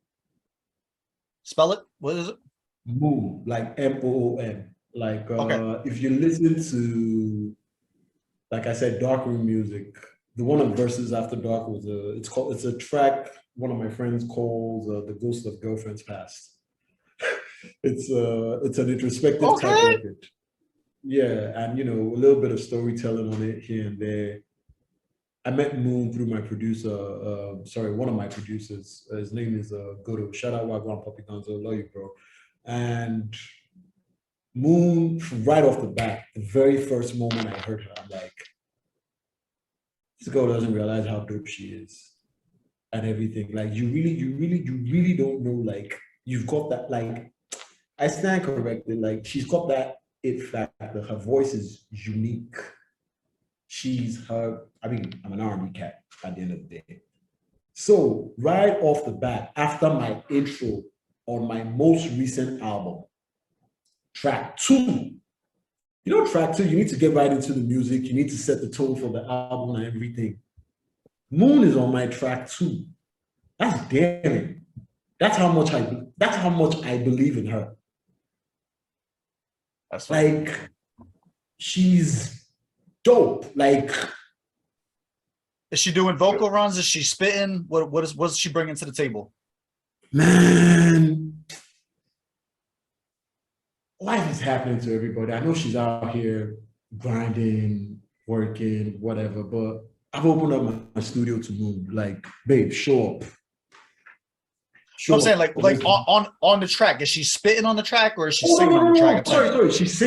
Spell it. What is it? Moon, like Moon. Like Okay. if you listen to, like I said, dark room music, the one of Verses After Dark was it's a track one of my friends calls The Ghost of Girlfriends Past. It's an introspective type Okay. record. Yeah, and you know, a little bit of storytelling on it here and there. I met Moon through my producer, one of my producers. His name is Godo. Shout out Wagwan Puppy Gonzo, love you, bro. And Moon, right off the bat, the very first moment I heard her, I'm like, this girl doesn't realize how dope she is and everything. Like you really don't know. Like you've got that. Like I stand corrected. Like she's got that it factor. Her voice is unique. I'm an R&B cat at the end of the day. So right off the bat, after my intro on my most recent album, track 2, you know, track 2, you need to get right into the music. You need to set the tone for the album and everything. Moon is on my track 2. That's damning. That's how much I believe in her. That's fine. Like she's dope. Like, is she doing vocal runs? Is she spitting? What's she bringing to the table? Man, life is happening to everybody. I know she's out here grinding, working, whatever, but I've opened up my studio to Moon. Like, babe, show up. I'm saying like on the track. Is she spitting on the track or is she singing on the track? Sorry. She's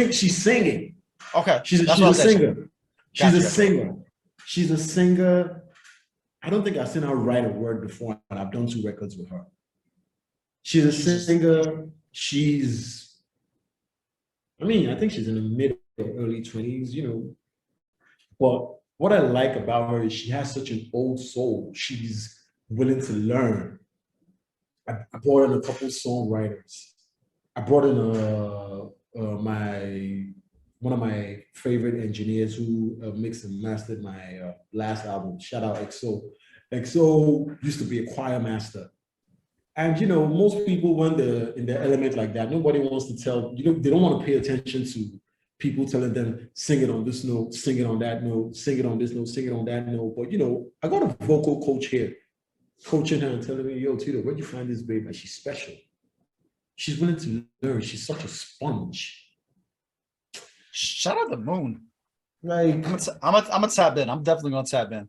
singing. Okay. She's a singer. She's a singer. She's a singer. I don't think I've seen her write a word before, and I've done 2 records with her. She's a singer. I think she's in the mid or early 20s, you know. But what I like about her is she has such an old soul. She's willing to learn. I brought in a couple songwriters. I brought in one of my favorite engineers who mixed and mastered my last album. Shout out XO. XO used to be a choir master. And you know, most people when they're in their element like that, nobody wants to tell, you know, they don't want to pay attention to people telling them, sing it on this note, sing it on that note, sing it on this note, sing it on that note. But you know, I got a vocal coach here, coaching her and telling me, yo, Teeto, where'd you find this babe? Like, she's special. She's willing to learn. She's such a sponge. Shout out to Moon. Like, I'm gonna tap in. I'm definitely gonna tap in.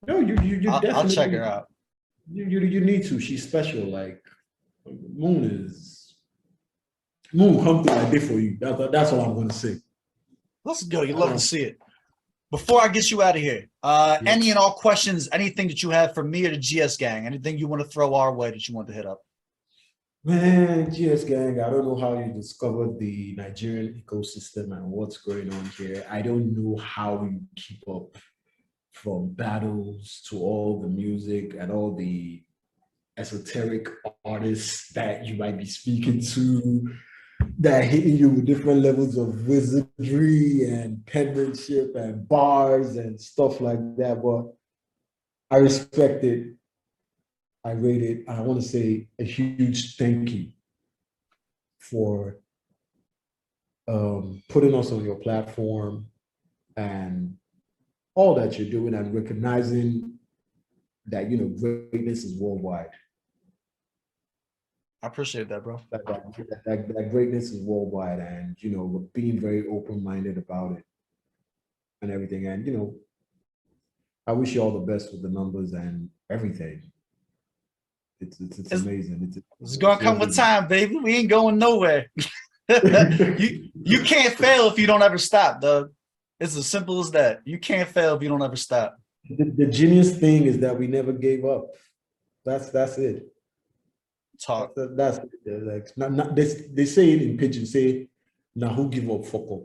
No, you definitely. I'll check her out. You need to. She's special. Like Moon come through like day for you. That's all I'm gonna say. Let's go. You love to see it. Before I get you out of here, any and all questions, anything that you have for me or the GSGang, anything you want to throw our way that you want to hit up? Man, GSGang, I don't know how you discovered the Nigerian ecosystem and what's going on here. I don't know how you keep up from battles to all the music and all the esoteric artists that you might be speaking to that are hitting you with different levels of wizardry and penmanship and bars and stuff like that. But I respect it. I rate it. I want to say a huge thank you for putting us on your platform and all that you're doing and recognizing that, you know, greatness is worldwide. I appreciate that, bro. That greatness is worldwide, and, you know, being very open-minded about it and everything. And, you know, I wish you all the best with the numbers and everything. It's amazing. It's gonna come with time, baby. We ain't going nowhere. you can't fail if you don't ever stop, Doug. It's as simple as that. You can't fail if you don't ever stop. The genius thing is that we never gave up. That's it. Talk. That's it. Like they say it in pidgin. Say Now who give up? Fuck up.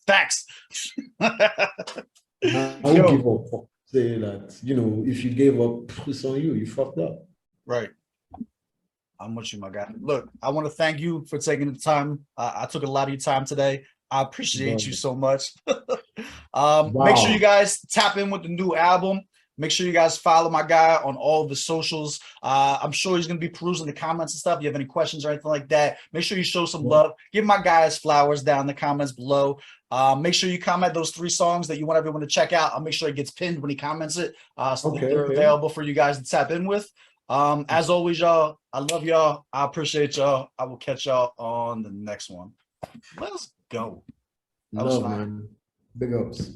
Facts. Now who Yo. give up? Fuck. Say that, you know, if you gave up, it's on you. You fucked up. Right. I'm with you, my guy. Look, I want to thank you for taking the time. I took a lot of your time today. I appreciate you so much. Make sure you guys tap in with the new album. Make sure you guys follow my guy on all of the socials. I'm sure he's going to be perusing the comments and stuff. If you have any questions or anything like that, make sure you show some love. Give my guys flowers down in the comments below. Make sure you comment those 3 songs that you want everyone to check out. I'll make sure it gets pinned when he comments it, so that they're available for you guys to tap in with. As always, y'all, I love y'all. I appreciate y'all. I will catch y'all on the next one. Let's go. Love, man. Big ups.